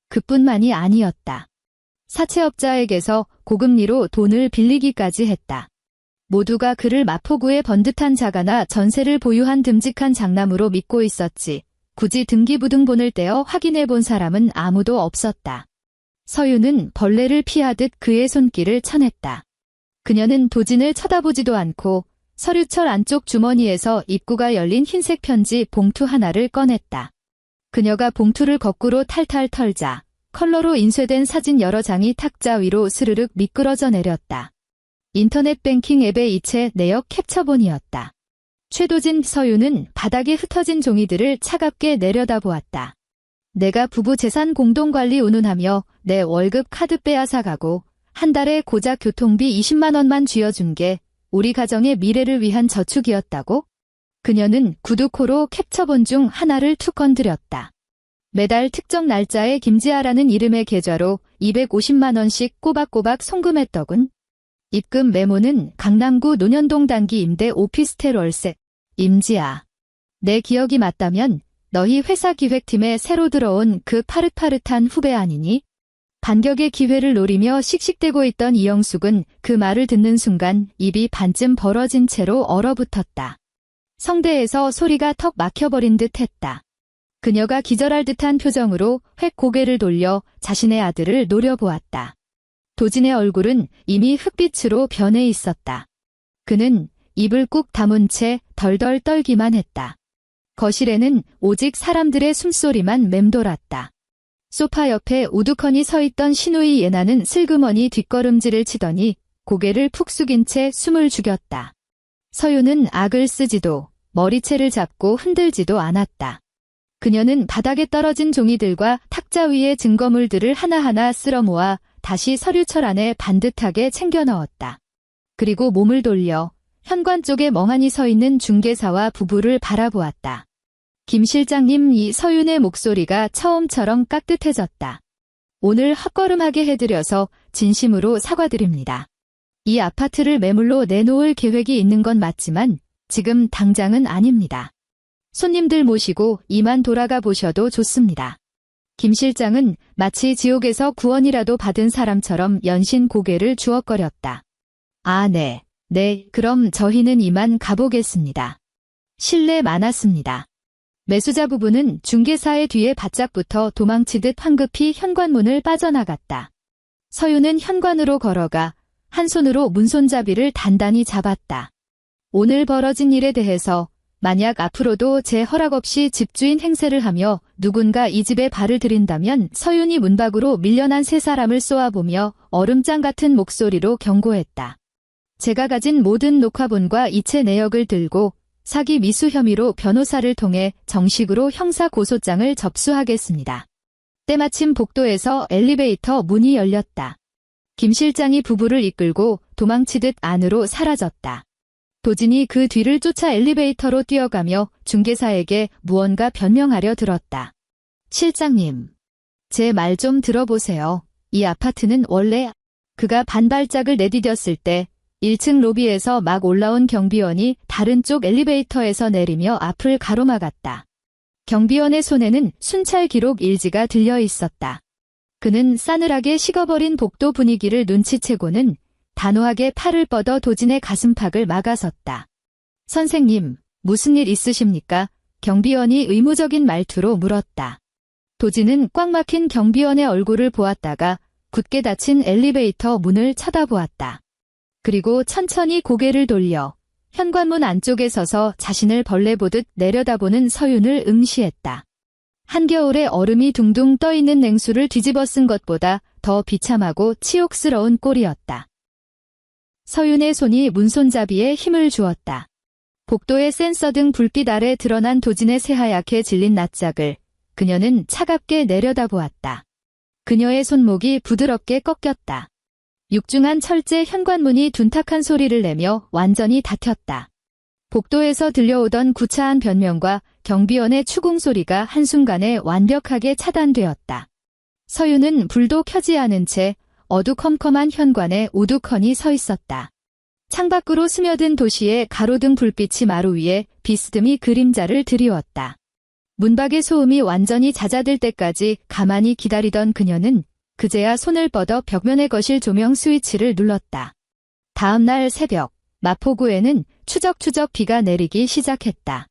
그뿐만이 아니었다. 사채업자에게서 고금리로 돈을 빌리기까지 했다. 모두가 그를 마포구의 번듯한 자가나 전세를 보유한 듬직한 장남으로 믿고 있었지. 굳이 등기부등본을 떼어 확인해 본 사람은 아무도 없었다. 서윤은 벌레를 피하듯 그의 손길을 쳐냈다. 그녀는 도진을 쳐다보지도 않고 서류철 안쪽 주머니에서 입구가 열린 흰색 편지 봉투 하나를 꺼냈다. 그녀가 봉투를 거꾸로 탈탈 털자 컬러로 인쇄된 사진 여러 장이 탁자 위로 스르륵 미끄러져 내렸다. 인터넷 뱅킹 앱의 이체 내역 캡처본이었다. 최도진, 서윤은 바닥에 흩어진 종이들을 차갑게 내려다보았다. 내가 부부 재산 공동관리 운운하며 내 월급 카드 빼앗아가고 한 달에 고작 교통비 20만 원만 쥐어준 게 우리 가정의 미래를 위한 저축이었다고? 그녀는 구두코로 캡처본 중 하나를 툭 건드렸다. 매달 특정 날짜에 김지아라는 이름의 계좌로 250만 원씩 꼬박꼬박 송금했더군. 입금 메모는 강남구 논현동 단기 임대 오피스텔 월세. 임지아. 내 기억이 맞다면 너희 회사 기획팀에 새로 들어온 그 파릇파릇한 후배 아니니? 반격의 기회를 노리며 씩씩대고 있던 이영숙은 그 말을 듣는 순간 입이 반쯤 벌어진 채로 얼어붙었다. 성대에서 소리가 턱 막혀버린 듯 했다. 그녀가 기절할 듯한 표정으로 획 고개를 돌려 자신의 아들을 노려보았다. 도진의 얼굴은 이미 흑빛으로 변해 있었다. 그는 입을 꾹 다문 채 덜덜 떨기만 했다. 거실에는 오직 사람들의 숨소리만 맴돌았다. 소파 옆에 우두커니 서 있던 시누이 예나는 슬그머니 뒷걸음질을 치더니 고개를 푹 숙인 채 숨을 죽였다. 서윤은 악을 쓰지도 머리채를 잡고 흔들지도 않았다. 그녀는 바닥에 떨어진 종이들과 탁자 위의 증거물들을 하나하나 쓸어 모아 다시 서류철 안에 반듯하게 챙겨 넣었다. 그리고 몸을 돌려 현관 쪽에 멍하니 서 있는 중개사와 부부를 바라보았다. 김 실장님, 이 서윤의 목소리가 처음처럼 깍듯해졌다. 오늘 헛걸음하게 해드려서 진심으로 사과드립니다. 이 아파트를 매물로 내놓을 계획이 있는 건 맞지만 지금 당장은 아닙니다. 손님들 모시고 이만 돌아가 보셔도 좋습니다. 김 실장은 마치 지옥에서 구원이라도 받은 사람처럼 연신 고개를 주걱거렸다. 아, 네. 네, 그럼 저희는 이만 가보겠습니다. 실례 많았습니다. 매수자 부부는 중개사의 뒤에 바짝 붙어 도망치듯 황급히 현관문을 빠져나갔다. 서윤은 현관으로 걸어가 한 손으로 문손잡이를 단단히 잡았다. 오늘 벌어진 일에 대해서 만약 앞으로도 제 허락 없이 집주인 행세를 하며 누군가 이 집에 발을 들인다면 서윤이 문 밖으로 밀려난 세 사람을 쏘아보며 얼음장 같은 목소리로 경고했다. 제가 가진 모든 녹화본과 이체 내역을 들고 사기 미수 혐의로 변호사를 통해 정식으로 형사 고소장을 접수하겠습니다. 때마침 복도에서 엘리베이터 문이 열렸다. 김 실장이 부부를 이끌고 도망치듯 안으로 사라졌다. 도진이 그 뒤를 쫓아 엘리베이터로 뛰어가며 중개사에게 무언가 변명하려 들었다. 실장님, 제 말 좀 들어보세요. 이 아파트는 원래... 그가 반발짝을 내디뎠을 때 1층 로비에서 막 올라온 경비원이 다른 쪽 엘리베이터에서 내리며 앞을 가로막았다. 경비원의 손에는 순찰 기록 일지가 들려 있었다. 그는 싸늘하게 식어버린 복도 분위기를 눈치채고는 단호하게 팔을 뻗어 도진의 가슴팍을 막아섰다. 선생님, 무슨 일 있으십니까? 경비원이 의무적인 말투로 물었다. 도진은 꽉 막힌 경비원의 얼굴을 보았다가 굳게 닫힌 엘리베이터 문을 쳐다보았다. 그리고 천천히 고개를 돌려 현관문 안쪽에 서서 자신을 벌레 보듯 내려다보는 서윤을 응시했다. 한겨울에 얼음이 둥둥 떠있는 냉수를 뒤집어 쓴 것보다 더 비참하고 치욕스러운 꼴이었다. 서윤의 손이 문손잡이에 힘을 주었다. 복도의 센서 등 불빛 아래 드러난 도진의 새하얗게 질린 낯짝을 그녀는 차갑게 내려다보았다. 그녀의 손목이 부드럽게 꺾였다. 육중한 철제 현관문이 둔탁한 소리를 내며 완전히 닫혔다. 복도에서 들려오던 구차한 변명과 경비원의 추궁 소리가 한순간에 완벽하게 차단되었다. 서윤은 불도 켜지 않은 채 어두컴컴한 현관에 우두커니 서 있었다. 창밖으로 스며든 도시의 가로등 불빛이 마루 위에 비스듬히 그림자를 드리웠다. 문밖의 소음이 완전히 잦아들 때까지 가만히 기다리던 그녀는 그제야 손을 뻗어 벽면에 거실 조명 스위치를 눌렀다. 다음 날 새벽, 마포구에는 추적추적 비가 내리기 시작했다.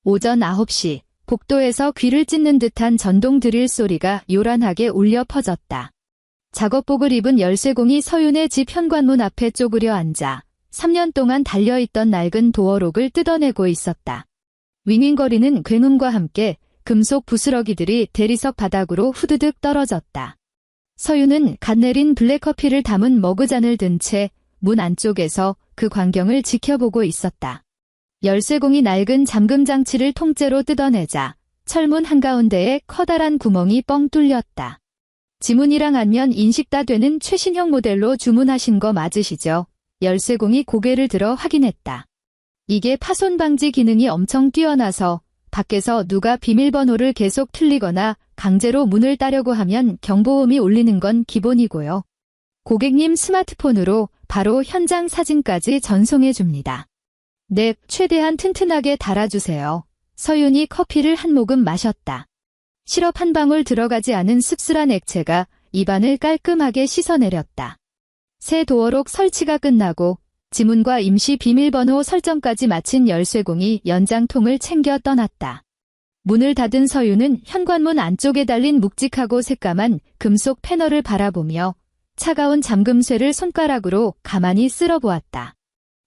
오전 9시, 복도에서 귀를 찢는 듯한 전동 드릴 소리가 요란하게 울려 퍼졌다. 작업복을 입은 열쇠공이 서윤의 집 현관문 앞에 쪼그려 앉아 3년 동안 달려있던 낡은 도어록을 뜯어내고 있었다. 윙윙거리는 굉음과 함께 금속 부스러기들이 대리석 바닥으로 후드득 떨어졌다. 서윤은 갓 내린 블랙커피를 담은 머그잔을 든 채 문 안쪽에서 그 광경을 지켜보고 있었다. 열쇠공이 낡은 잠금 장치를 통째로 뜯어내자 철문 한가운데에 커다란 구멍이 뻥 뚫렸다. 지문이랑 안면 인식 다 되는 최신형 모델로 주문하신 거 맞으시죠? 열쇠공이 고개를 들어 확인했다. 이게 파손 방지 기능이 엄청 뛰어나서 밖에서 누가 비밀번호를 계속 틀리거나 강제로 문을 따려고 하면 경보음이 울리는 건 기본이고요. 고객님 스마트폰으로 바로 현장 사진까지 전송해 줍니다. 네, 최대한 튼튼하게 달아주세요. 서윤이 커피를 한 모금 마셨다. 시럽 한 방울 들어가지 않은 씁쓸한 액체가 입안을 깔끔하게 씻어내렸다. 새 도어록 설치가 끝나고 지문과 임시 비밀번호 설정까지 마친 열쇠공이 연장통을 챙겨 떠났다. 문을 닫은 서윤은 현관문 안쪽에 달린 묵직하고 새까만 금속 패널을 바라보며 차가운 잠금쇠를 손가락으로 가만히 쓸어보았다.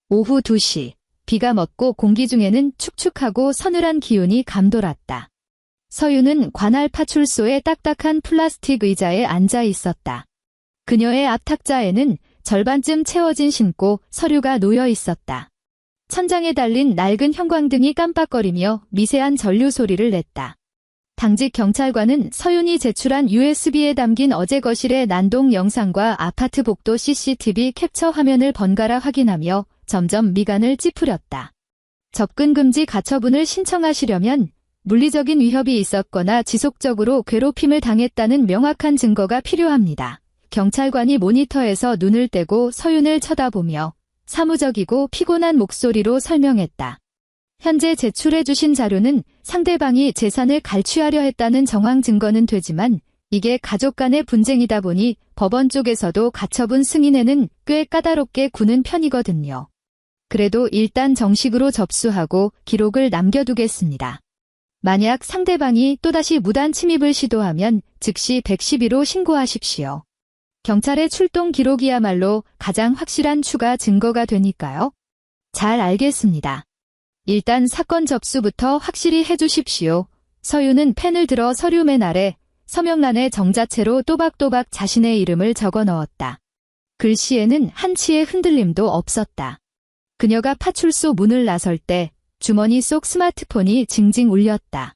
오후 2시, 비가 멎고 공기 중에는 축축하고 서늘한 기운이 감돌았다. 서윤은 관할 파출소의 딱딱한 플라스틱 의자에 앉아 있었다. 그녀의 앞 탁자에는 절반쯤 채워진 신고 서류가 놓여 있었다. 천장에 달린 낡은 형광등이 깜빡거리며 미세한 전류 소리를 냈다. 당직 경찰관은 서윤이 제출한 USB에 담긴 어제 거실의 난동 영상과 아파트 복도 CCTV 캡처 화면을 번갈아 확인하며 점점 미간을 찌푸렸다. 접근 금지 가처분을 신청하시려면 물리적인 위협이 있었거나 지속적으로 괴롭힘을 당했다는 명확한 증거가 필요합니다. 경찰관이 모니터에서 눈을 떼고 서윤을 쳐다보며 사무적이고 피곤한 목소리로 설명했다. 현재 제출해 주신 자료는 상대방이 재산을 갈취하려 했다는 정황 증거는 되지만 이게 가족 간의 분쟁이다 보니 법원 쪽에서도 가처분 승인에는 꽤 까다롭게 구는 편이거든요. 그래도 일단 정식으로 접수하고 기록을 남겨두겠습니다. 만약 상대방이 또다시 무단 침입을 시도하면 즉시 112로 신고하십시오. 경찰의 출동 기록이야말로 가장 확실한 추가 증거가 되니까요. 잘 알겠습니다. 일단 사건 접수부터 확실히 해주십시오. 서윤은 펜을 들어 서류맨 아래 서명란에 정자체로 또박또박 자신의 이름을 적어 넣었다. 글씨에는 한치의 흔들림도 없었다. 그녀가 파출소 문을 나설 때 주머니 속 스마트폰이 징징 울렸다.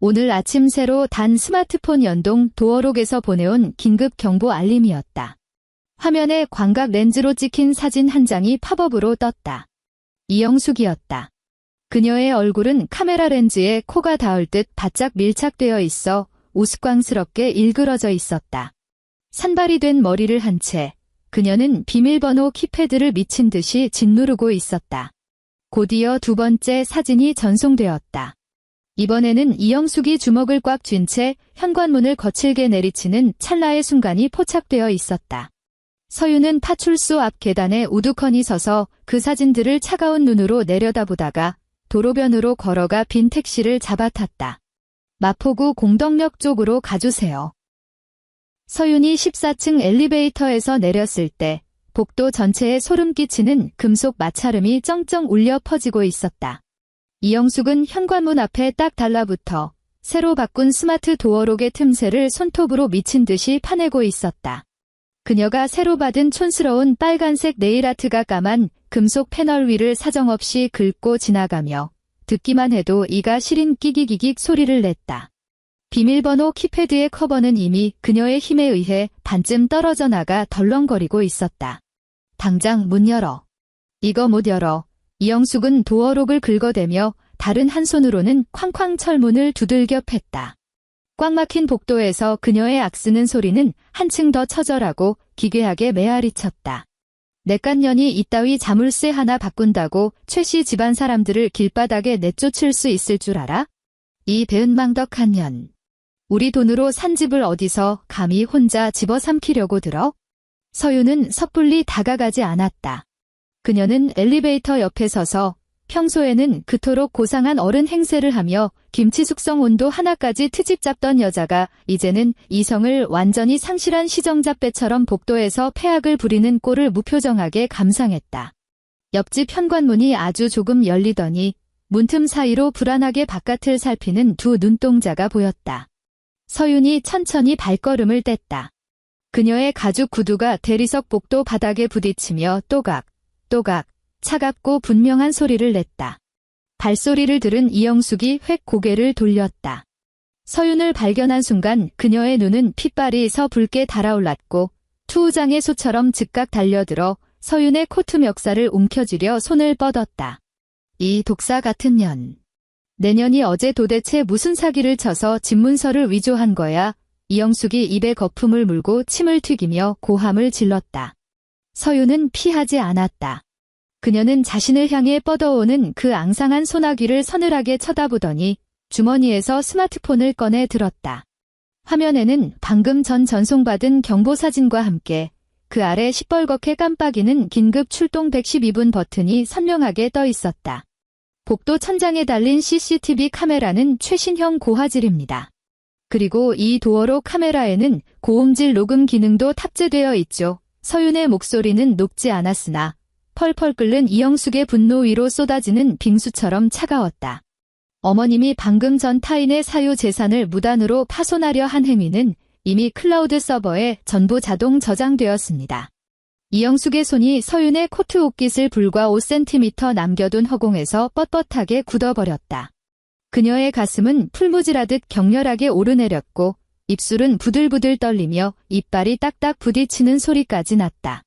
오늘 아침 새로 단 스마트폰 연동 도어록에서 보내온 긴급 경보 알림이었다. 화면에 광각 렌즈로 찍힌 사진 한 장이 팝업으로 떴다. 이영숙이었다. 그녀의 얼굴은 카메라 렌즈에 코가 닿을 듯 바짝 밀착되어 있어 우스꽝스럽게 일그러져 있었다. 산발이 된 머리를 한 채 그녀는 비밀번호 키패드를 미친 듯이 짓누르고 있었다. 곧이어 두 번째 사진이 전송되었다. 이번에는 이영숙이 주먹을 꽉 쥔 채 현관문을 거칠게 내리치는 찰나의 순간이 포착되어 있었다. 서윤은 파출소 앞 계단에 우두커니 서서 그 사진들을 차가운 눈으로 내려다보다가 도로변으로 걸어가 빈 택시를 잡아탔다. 마포구 공덕역 쪽으로 가주세요. 서윤이 14층 엘리베이터에서 내렸을 때 복도 전체에 소름 끼치는 금속 마찰음이 쩡쩡 울려 퍼지고 있었다. 이영숙은 현관문 앞에 딱 달라붙어 새로 바꾼 스마트 도어록의 틈새를 손톱으로 미친 듯이 파내고 있었다. 그녀가 새로 받은 촌스러운 빨간색 네일아트가 까만 금속 패널 위를 사정없이 긁고 지나가며 듣기만 해도 이가 시린 끼기기기 소리를 냈다. 비밀번호 키패드의 커버는 이미 그녀의 힘에 의해 반쯤 떨어져 나가 덜렁거리고 있었다. 당장 문 열어. 이거 못 열어. 이영숙은 도어록을 긁어대며 다른 한 손으로는 쾅쾅 철문을 두들겨 팼다. 꽉 막힌 복도에서 그녀의 악쓰는 소리는 한층 더 처절하고 기괴하게 메아리쳤다. 내깐년이 이따위 자물쇠 하나 바꾼다고 최씨 집안 사람들을 길바닥에 내쫓을 수 있을 줄 알아? 이 배은망덕한 년. 우리 돈으로 산 집을 어디서 감히 혼자 집어삼키려고 들어? 서윤은 섣불리 다가가지 않았다. 그녀는 엘리베이터 옆에 서서 평소에는 그토록 고상한 어른 행세를 하며 김치 숙성 온도 하나까지 트집 잡던 여자가 이제는 이성을 완전히 상실한 시정잡배처럼 복도에서 패악을 부리는 꼴을 무표정하게 감상했다. 옆집 현관문이 아주 조금 열리더니 문틈 사이로 불안하게 바깥을 살피는 두 눈동자가 보였다. 서윤이 천천히 발걸음을 뗐다. 그녀의 가죽 구두가 대리석 복도 바닥에 부딪히며 또각, 또각, 차갑고 분명한 소리를 냈다. 발소리를 들은 이영숙이 획 고개를 돌렸다. 서윤을 발견한 순간 그녀의 눈은 핏발이 서붉게 달아올랐고 투우장의 소처럼 즉각 달려들어 서윤의 코트 멱살을 움켜쥐려 손을 뻗었다. 이 독사 같은 년. 내년이 어제 도대체 무슨 사기를 쳐서 집문서를 위조한 거야? 이영숙이 입에 거품을 물고 침을 튀기며 고함을 질렀다. 서윤은 피하지 않았다. 그녀는 자신을 향해 뻗어오는 그 앙상한 소나기를 서늘하게 쳐다보더니 주머니에서 스마트폰을 꺼내 들었다. 화면에는 방금 전 전송받은 경보사진과 함께 그 아래 시뻘겋게 깜빡이는 긴급 출동 112분 버튼이 선명하게 떠 있었다. 복도 천장에 달린 CCTV 카메라는 최신형 고화질입니다. 그리고 이 도어로 카메라에는 고음질 녹음 기능도 탑재되어 있죠. 서윤의 목소리는 녹지 않았으나 펄펄 끓는 이영숙의 분노 위로 쏟아지는 빙수처럼 차가웠다. 어머님이 방금 전 타인의 사유 재산을 무단으로 파손하려 한 행위는 이미 클라우드 서버에 전부 자동 저장되었습니다. 이영숙의 손이 서윤의 코트 옷깃을 불과 5cm 남겨둔 허공에서 뻣뻣하게 굳어버렸다. 그녀의 가슴은 풀무질하듯 격렬하게 오르내렸고 입술은 부들부들 떨리며 이빨이 딱딱 부딪히는 소리까지 났다.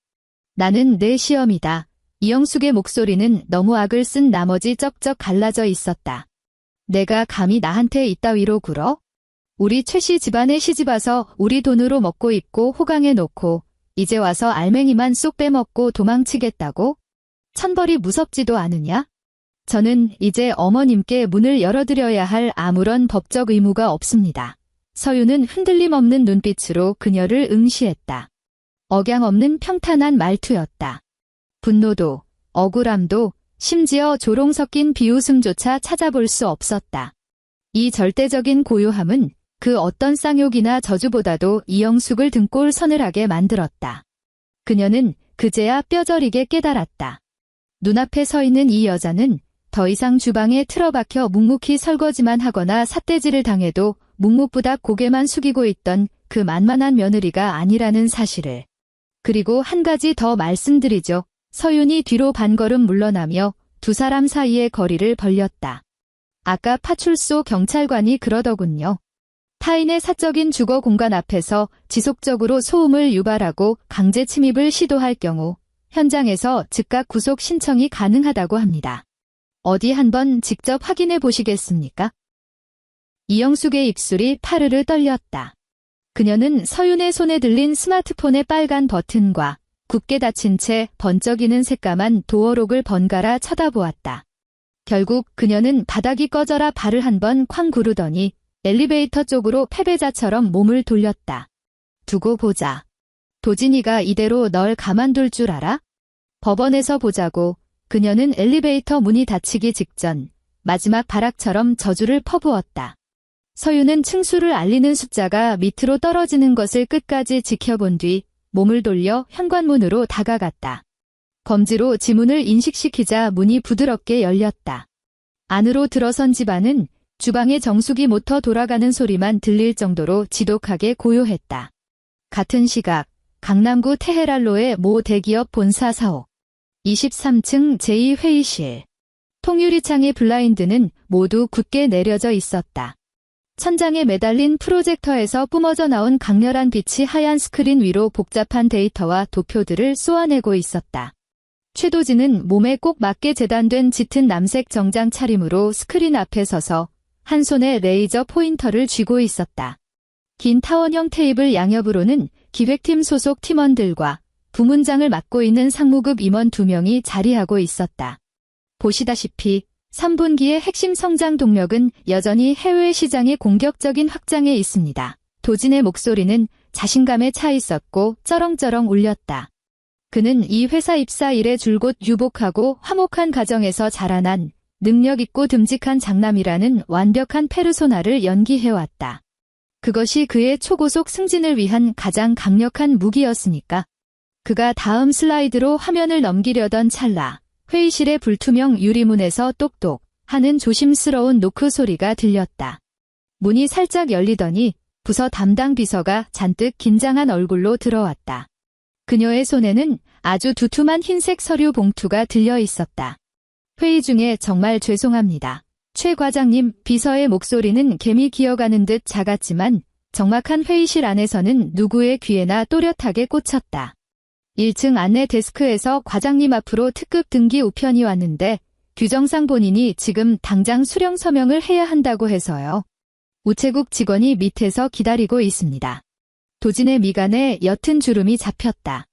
나는 내 시험이다. 이영숙의 목소리는 너무 악을 쓴 나머지 쩍쩍 갈라져 있었다. 내가 감히 나한테 이따위로 굴어? 우리 최씨 집안에 시집와서 우리 돈으로 먹고 입고 호강해 놓고 이제 와서 알맹이만 쏙 빼먹고 도망치겠다고? 천벌이 무섭지도 않으냐? 저는 이제 어머님께 문을 열어드려야 할 아무런 법적 의무가 없습니다. 서윤은 흔들림 없는 눈빛으로 그녀를 응시했다. 억양 없는 평탄한 말투였다. 분노도, 억울함도, 심지어 조롱 섞인 비웃음조차 찾아볼 수 없었다. 이 절대적인 고요함은 그 어떤 쌍욕이나 저주보다도 이영숙을 등골 서늘하게 만들었다. 그녀는 그제야 뼈저리게 깨달았다. 눈앞에 서 있는 이 여자는 더 이상 주방에 틀어박혀 묵묵히 설거지만 하거나 삿대질을 당해도 묵묵부답 고개만 숙이고 있던 그 만만한 며느리가 아니라는 사실을. 그리고 한 가지 더 말씀드리죠. 서윤이 뒤로 반걸음 물러나며 두 사람 사이의 거리를 벌렸다. 아까 파출소 경찰관이 그러더군요. 타인의 사적인 주거 공간 앞에서 지속적으로 소음을 유발하고 강제 침입을 시도할 경우 현장에서 즉각 구속 신청이 가능하다고 합니다. 어디 한번 직접 확인해 보시겠습니까? 이영숙의 입술이 파르르 떨렸다. 그녀는 서윤의 손에 들린 스마트폰의 빨간 버튼과 굳게 닫힌 채 번쩍이는 새까만 도어록을 번갈아 쳐다보았다. 결국 그녀는 바닥이 꺼져라 발을 한 번 쾅 구르더니 엘리베이터 쪽으로 패배자처럼 몸을 돌렸다. 두고 보자. 도진이가 이대로 널 가만둘 줄 알아? 법원에서 보자고. 그녀는 엘리베이터 문이 닫히기 직전 마지막 발악처럼 저주를 퍼부었다. 서윤은 층수를 알리는 숫자가 밑으로 떨어지는 것을 끝까지 지켜본 뒤 몸을 돌려 현관문으로 다가갔다. 검지로 지문을 인식시키자 문이 부드럽게 열렸다. 안으로 들어선 집안은 주방의 정수기 모터 돌아가는 소리만 들릴 정도로 지독하게 고요했다. 같은 시각 강남구 테헤랄로의 모 대기업 본사 사옥 23층 제2회의실. 통유리창의 블라인드는 모두 굳게 내려져 있었다. 천장에 매달린 프로젝터에서 뿜어져 나온 강렬한 빛이 하얀 스크린 위로 복잡한 데이터와 도표들을 쏘아내고 있었다. 최도진은 몸에 꼭 맞게 재단된 짙은 남색 정장 차림으로 스크린 앞에 서서 한 손에 레이저 포인터를 쥐고 있었다. 긴 타원형 테이블 양옆으로는 기획팀 소속 팀원들과 부문장을 맡고 있는 상무급 임원 2명이 자리하고 있었다. 보시다시피 3분기의 핵심 성장 동력은 여전히 해외 시장의 공격적인 확장에 있습니다. 도진의 목소리는 자신감에 차 있었고 쩌렁쩌렁 울렸다. 그는 이 회사 입사 이래 줄곧 유복하고 화목한 가정에서 자라난 능력 있고 듬직한 장남이라는 완벽한 페르소나를 연기해왔다. 그것이 그의 초고속 승진을 위한 가장 강력한 무기였으니까. 그가 다음 슬라이드로 화면을 넘기려던 찰나 회의실의 불투명 유리문에서 똑똑 하는 조심스러운 노크 소리가 들렸다. 문이 살짝 열리더니 부서 담당 비서가 잔뜩 긴장한 얼굴로 들어왔다. 그녀의 손에는 아주 두툼한 흰색 서류 봉투가 들려 있었다. 회의 중에 정말 죄송합니다. 최 과장님. 비서의 목소리는 개미 기어가는 듯 작았지만 적막한 회의실 안에서는 누구의 귀에나 또렷하게 꽂혔다. 1층 안내 데스크에서 과장님 앞으로 특급 등기 우편이 왔는데 규정상 본인이 지금 당장 수령 서명을 해야 한다고 해서요. 우체국 직원이 밑에서 기다리고 있습니다. 도진의 미간에 옅은 주름이 잡혔다.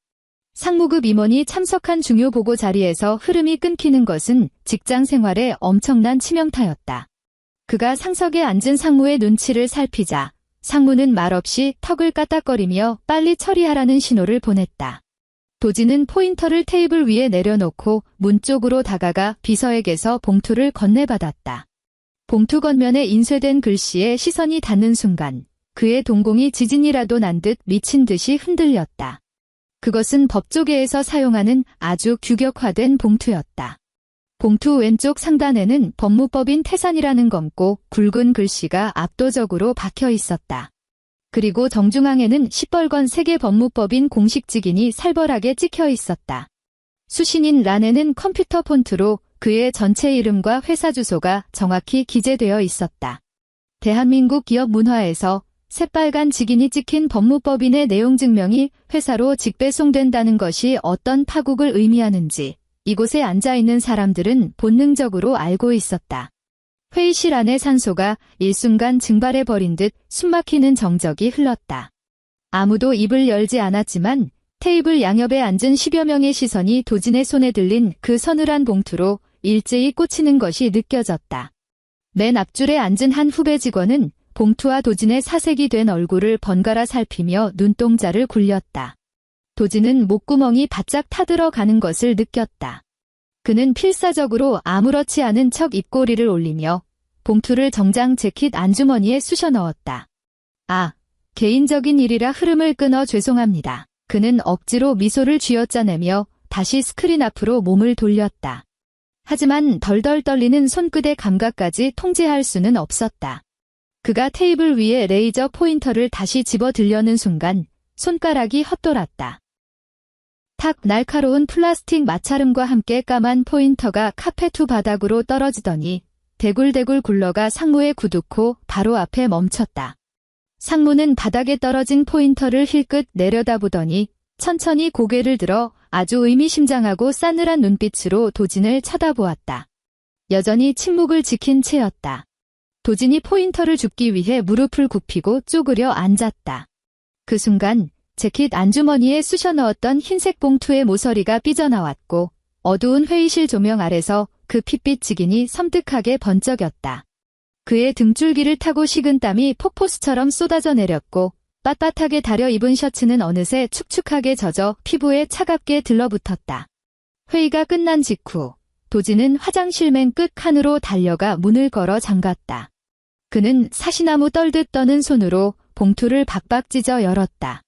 상무급 임원이 참석한 중요 보고 자리에서 흐름이 끊기는 것은 직장 생활에 엄청난 치명타였다. 그가 상석에 앉은 상무의 눈치를 살피자 상무는 말없이 턱을 까딱거리며 빨리 처리하라는 신호를 보냈다. 도진은 포인터를 테이블 위에 내려놓고 문 쪽으로 다가가 비서에게서 봉투를 건네받았다. 봉투 겉면에 인쇄된 글씨에 시선이 닿는 순간 그의 동공이 지진이라도 난 듯 미친 듯이 흔들렸다. 그것은 법조계에서 사용하는 아주 규격화된 봉투였다. 봉투 왼쪽 상단에는 법무법인 태산이라는 검고 굵은 글씨가 압도적으로 박혀 있었다. 그리고 정중앙에는 시뻘건 세계 법무법인 공식 직인이 살벌하게 찍혀 있었다. 수신인 란에는 컴퓨터 폰트로 그의 전체 이름과 회사 주소가 정확히 기재되어 있었다. 대한민국 기업 문화에서 새빨간 직인이 찍힌 법무법인의 내용 증명이 회사로 직배송된다는 것이 어떤 파국을 의미하는지 이곳에 앉아있는 사람들은 본능적으로 알고 있었다. 회의실 안의 산소가 일순간 증발해버린 듯 숨막히는 정적이 흘렀다. 아무도 입을 열지 않았지만 테이블 양옆에 앉은 10여 명의 시선이 도진의 손에 들린 그 서늘한 봉투로 일제히 꽂히는 것이 느껴졌다. 맨 앞줄에 앉은 한 후배 직원은 봉투와 도진의 사색이 된 얼굴을 번갈아 살피며 눈동자를 굴렸다. 도진은 목구멍이 바짝 타들어가는 것을 느꼈다. 그는 필사적으로 아무렇지 않은 척 입꼬리를 올리며 봉투를 정장 재킷 안주머니에 쑤셔 넣었다. 아, 개인적인 일이라 흐름을 끊어 죄송합니다. 그는 억지로 미소를 쥐어짜내며 다시 스크린 앞으로 몸을 돌렸다. 하지만 덜덜 떨리는 손끝의 감각까지 통제할 수는 없었다. 그가 테이블 위에 레이저 포인터를 다시 집어들려는 순간 손가락이 헛돌았다. 탁 날카로운 플라스틱 마찰음과 함께 까만 포인터가 카페트 바닥으로 떨어지더니 대굴대굴 굴러가 상무에 굳고 바로 앞에 멈췄다. 상무는 바닥에 떨어진 포인터를 힐끗 내려다보더니 천천히 고개를 들어 아주 의미심장하고 싸늘한 눈빛으로 도진을 쳐다보았다. 여전히 침묵을 지킨 채였다. 도진이 포인터를 줍기 위해 무릎을 굽히고 쪼그려 앉았다. 그 순간 재킷 안주머니에 쑤셔 넣었던 흰색 봉투의 모서리가 삐져나왔고 어두운 회의실 조명 아래서 그 핏빛 직인이 섬뜩하게 번쩍였다. 그의 등줄기를 타고 식은 땀이 폭포수처럼 쏟아져 내렸고 빳빳하게 다려 입은 셔츠는 어느새 축축하게 젖어 피부에 차갑게 들러붙었다. 회의가 끝난 직후 도진은 화장실 맨 끝 칸으로 달려가 문을 걸어 잠갔다. 그는 사시나무 떨듯 떠는 손으로 봉투를 박박 찢어 열었다.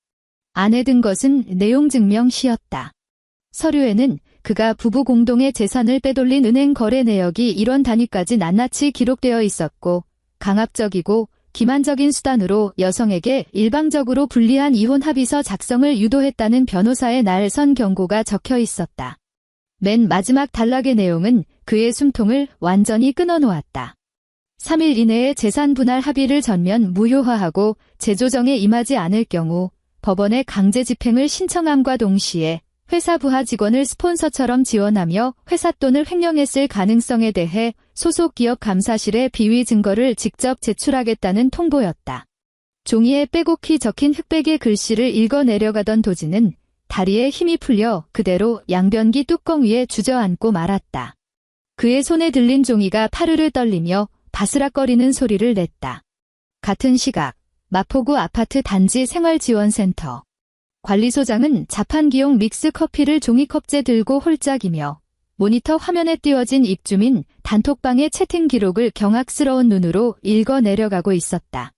안에 든 것은 내용 증명 시였다. 서류에는 그가 부부 공동의 재산을 빼돌린 은행 거래 내역이 1원 단위까지 낱낱이 기록되어 있었고 강압적이고 기만적인 수단으로 여성에게 일방적으로 불리한 이혼 합의서 작성을 유도했다는 변호사의 날선 경고가 적혀 있었다. 맨 마지막 단락의 내용은 그의 숨통을 완전히 끊어놓았다. 3일 이내에 재산 분할 합의를 전면 무효화하고 재조정에 임하지 않을 경우 법원에 강제 집행을 신청함과 동시에 회사 부하 직원을 스폰서처럼 지원하며 회사 돈을 횡령했을 가능성에 대해 소속 기업 감사실에 비위 증거를 직접 제출하겠다는 통보였다. 종이에 빼곡히 적힌 흑백의 글씨를 읽어 내려가던 도진은 다리에 힘이 풀려 그대로 양변기 뚜껑 위에 주저앉고 말았다. 그의 손에 들린 종이가 파르르 떨리며 바스락거리는 소리를 냈다. 같은 시각 마포구 아파트 단지 생활지원센터. 관리소장은 자판기용 믹스커피를 종이컵째 들고 홀짝이며 모니터 화면에 띄워진 입주민 단톡방의 채팅 기록을 경악스러운 눈으로 읽어 내려가고 있었다.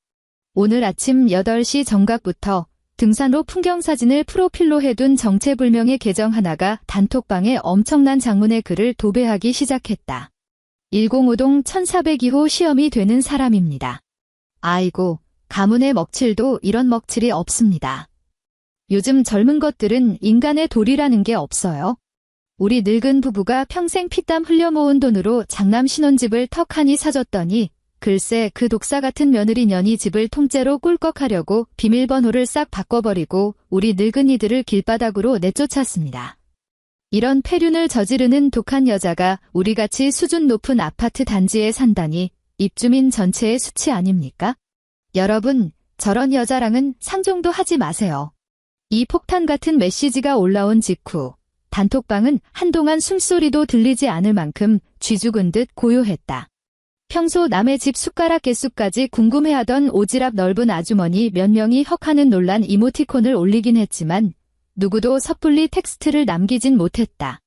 오늘 아침 8시 정각부터 등산로 풍경사진을 프로필로 해둔 정체불명의 계정 하나가 단톡방에 엄청난 장문의 글을 도배하기 시작했다. 105동 1402호 시험이 되는 사람입니다. 아이고, 가문의 먹칠도 이런 먹칠이 없습니다. 요즘 젊은 것들은 인간의 도리라는 게 없어요. 우리 늙은 부부가 평생 피땀 흘려 모은 돈으로 장남 신혼집을 턱하니 사줬더니 글쎄 그 독사 같은 며느리 년이 집을 통째로 꿀꺽하려고 비밀번호를 싹 바꿔버리고 우리 늙은이들을 길바닥으로 내쫓았습니다. 이런 폐륜을 저지르는 독한 여자가 우리같이 수준 높은 아파트 단지에 산다니 입주민 전체의 수치 아닙니까? 여러분, 저런 여자랑은 상종도 하지 마세요. 이 폭탄 같은 메시지가 올라온 직후 단톡방은 한동안 숨소리도 들리지 않을 만큼 쥐죽은 듯 고요했다. 평소 남의 집 숟가락 개수까지 궁금해하던 오지랖 넓은 아주머니 몇 명이 헉하는 놀란 이모티콘을 올리긴 했지만 누구도 섣불리 텍스트를 남기진 못했다.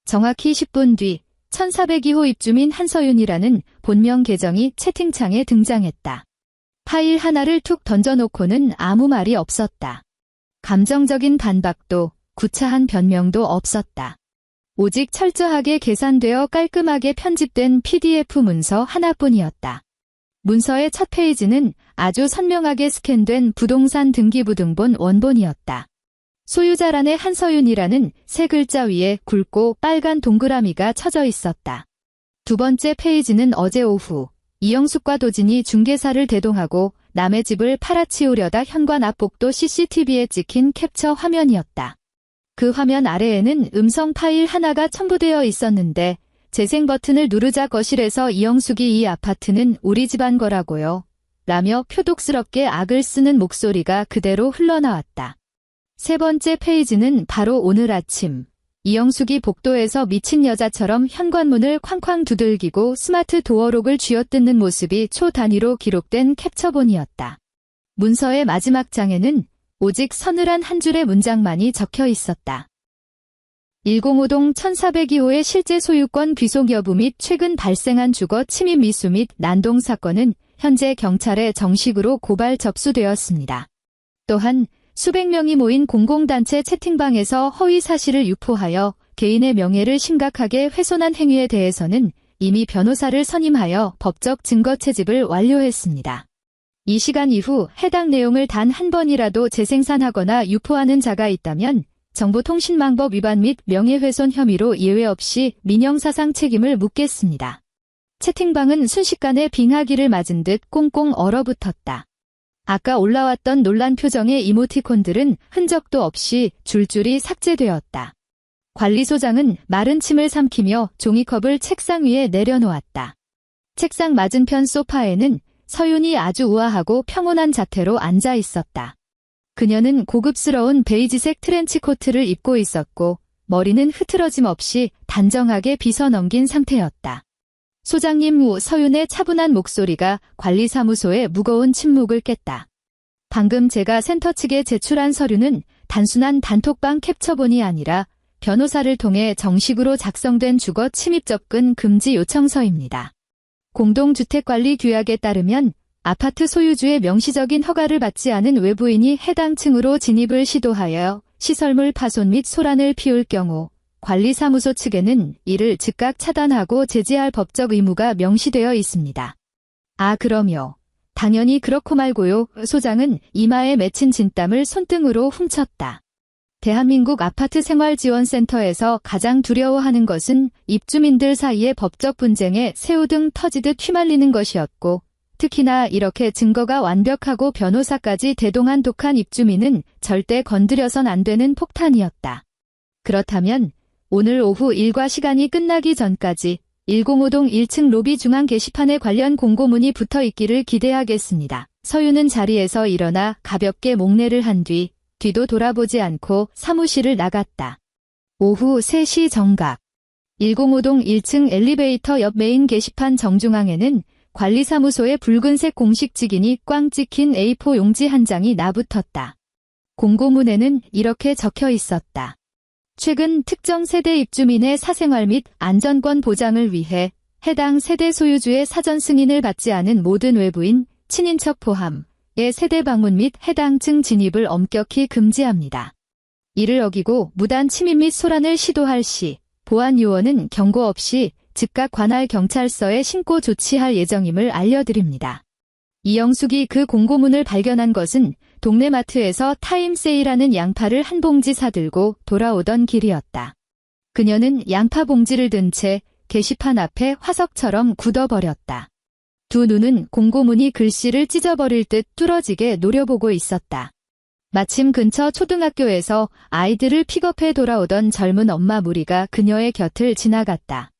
정확히 10분 뒤 1402호 입주민 한서윤이라는 본명 계정이 채팅창에 등장했다. 파일 하나를 툭 던져놓고는 아무 말이 없었다. 감정적인 반박도 구차한 변명도 없었다. 오직 철저하게 계산되어 깔끔하게 편집된 PDF 문서 하나뿐이었다. 문서의 첫 페이지는 아주 선명하게 스캔된 부동산 등기부등본 원본이었다. 소유자란에 한서윤이라는 세 글자 위에 굵고 빨간 동그라미가 쳐져 있었다. 두 번째 페이지는 어제 오후 이영숙과 도진이 중개사를 대동하고 남의 집을 팔아치우려다 현관 앞 복도 CCTV에 찍힌 캡처 화면이었다. 그 화면 아래에는 음성 파일 하나가 첨부되어 있었는데 재생 버튼을 누르자 거실에서 이영숙이 이 아파트는 우리 집안 거라고요. 라며 표독스럽게 악을 쓰는 목소리가 그대로 흘러나왔다. 세 번째 페이지는 바로 오늘 아침 이영숙이 복도에서 미친 여자처럼 현관문을 쾅쾅 두들기고 스마트 도어록을 쥐어뜯는 모습이 초 단위로 기록된 캡처본이었다. 문서의 마지막 장에는 오직 서늘한 한 줄의 문장만이 적혀 있었다. 105동 1402호의 실제 소유권 귀속 여부 및 최근 발생한 주거 침입 미수 및 난동 사건은 현재 경찰에 정식으로 고발 접수되었습니다. 또한 수백 명이 모인 공공단체 채팅방에서 허위 사실을 유포하여 개인의 명예를 심각하게 훼손한 행위에 대해서는 이미 변호사를 선임하여 법적 증거 채집을 완료했습니다. 이 시간 이후 해당 내용을 단 한 번이라도 재생산하거나 유포하는 자가 있다면 정보통신망법 위반 및 명예훼손 혐의로 예외 없이 민형사상 책임을 묻겠습니다. 채팅방은 순식간에 빙하기를 맞은 듯 꽁꽁 얼어붙었다. 아까 올라왔던 놀란 표정의 이모티콘들은 흔적도 없이 줄줄이 삭제되었다. 관리소장은 마른 침을 삼키며 종이컵을 책상 위에 내려놓았다. 책상 맞은편 소파에는 서윤이 아주 우아하고 평온한 자태로 앉아 있었다. 그녀는 고급스러운 베이지색 트렌치 코트를 입고 있었고 머리는 흐트러짐 없이 단정하게 빗어 넘긴 상태였다. 소장님 후 서윤의 차분한 목소리가 관리사무소의 무거운 침묵을 깼다. 방금 제가 센터 측에 제출한 서류는 단순한 단톡방 캡처본이 아니라 변호사를 통해 정식으로 작성된 주거 침입 접근 금지 요청서입니다. 공동주택관리 규약에 따르면 아파트 소유주의 명시적인 허가를 받지 않은 외부인이 해당 층으로 진입을 시도하여 시설물 파손 및 소란을 피울 경우 관리사무소 측에는 이를 즉각 차단하고 제지할 법적 의무가 명시되어 있습니다. 아 그럼요. 당연히 그렇고 말고요. 소장은 이마에 맺힌 진땀을 손등으로 훔쳤다. 대한민국 아파트 생활지원센터에서 가장 두려워하는 것은 입주민들 사이의 법적 분쟁에 새우등 터지듯 휘말리는 것이었고 특히나 이렇게 증거가 완벽하고 변호사까지 대동한 독한 입주민은 절대 건드려선 안 되는 폭탄이었다. 그렇다면 오늘 오후 일과 시간이 끝나기 전까지 105동 1층 로비 중앙 게시판에 관련 공고문이 붙어 있기를 기대하겠습니다. 서윤은 자리에서 일어나 가볍게 목례를 한 뒤도 돌아보지 않고 사무실을 나갔다. 오후 3시 정각. 105동 1층 엘리베이터 옆 메인 게시판 정중앙에는 관리사무소의 붉은색 공식 직인이 꽝 찍힌 A4 용지 한 장이 나붙었다. 공고문에는 이렇게 적혀 있었다. 최근 특정 세대 입주민의 사생활 및 안전권 보장을 위해 해당 세대 소유주의 사전 승인을 받지 않은 모든 외부인, 친인척 포함의 세대 방문 및 해당 층 진입을 엄격히 금지합니다. 이를 어기고 무단 침입 및 소란을 시도할 시 보안요원은 경고 없이 즉각 관할 경찰서에 신고 조치할 예정임을 알려드립니다. 이영숙이 그 공고문을 발견한 것은 동네 마트에서 타임세일하는 양파를 한 봉지 사들고 돌아오던 길이었다. 그녀는 양파 봉지를 든 채 게시판 앞에 화석처럼 굳어버렸다. 두 눈은 공고문이 글씨를 찢어버릴 듯 뚫어지게 노려보고 있었다. 마침 근처 초등학교에서 아이들을 픽업해 돌아오던 젊은 엄마 무리가 그녀의 곁을 지나갔다.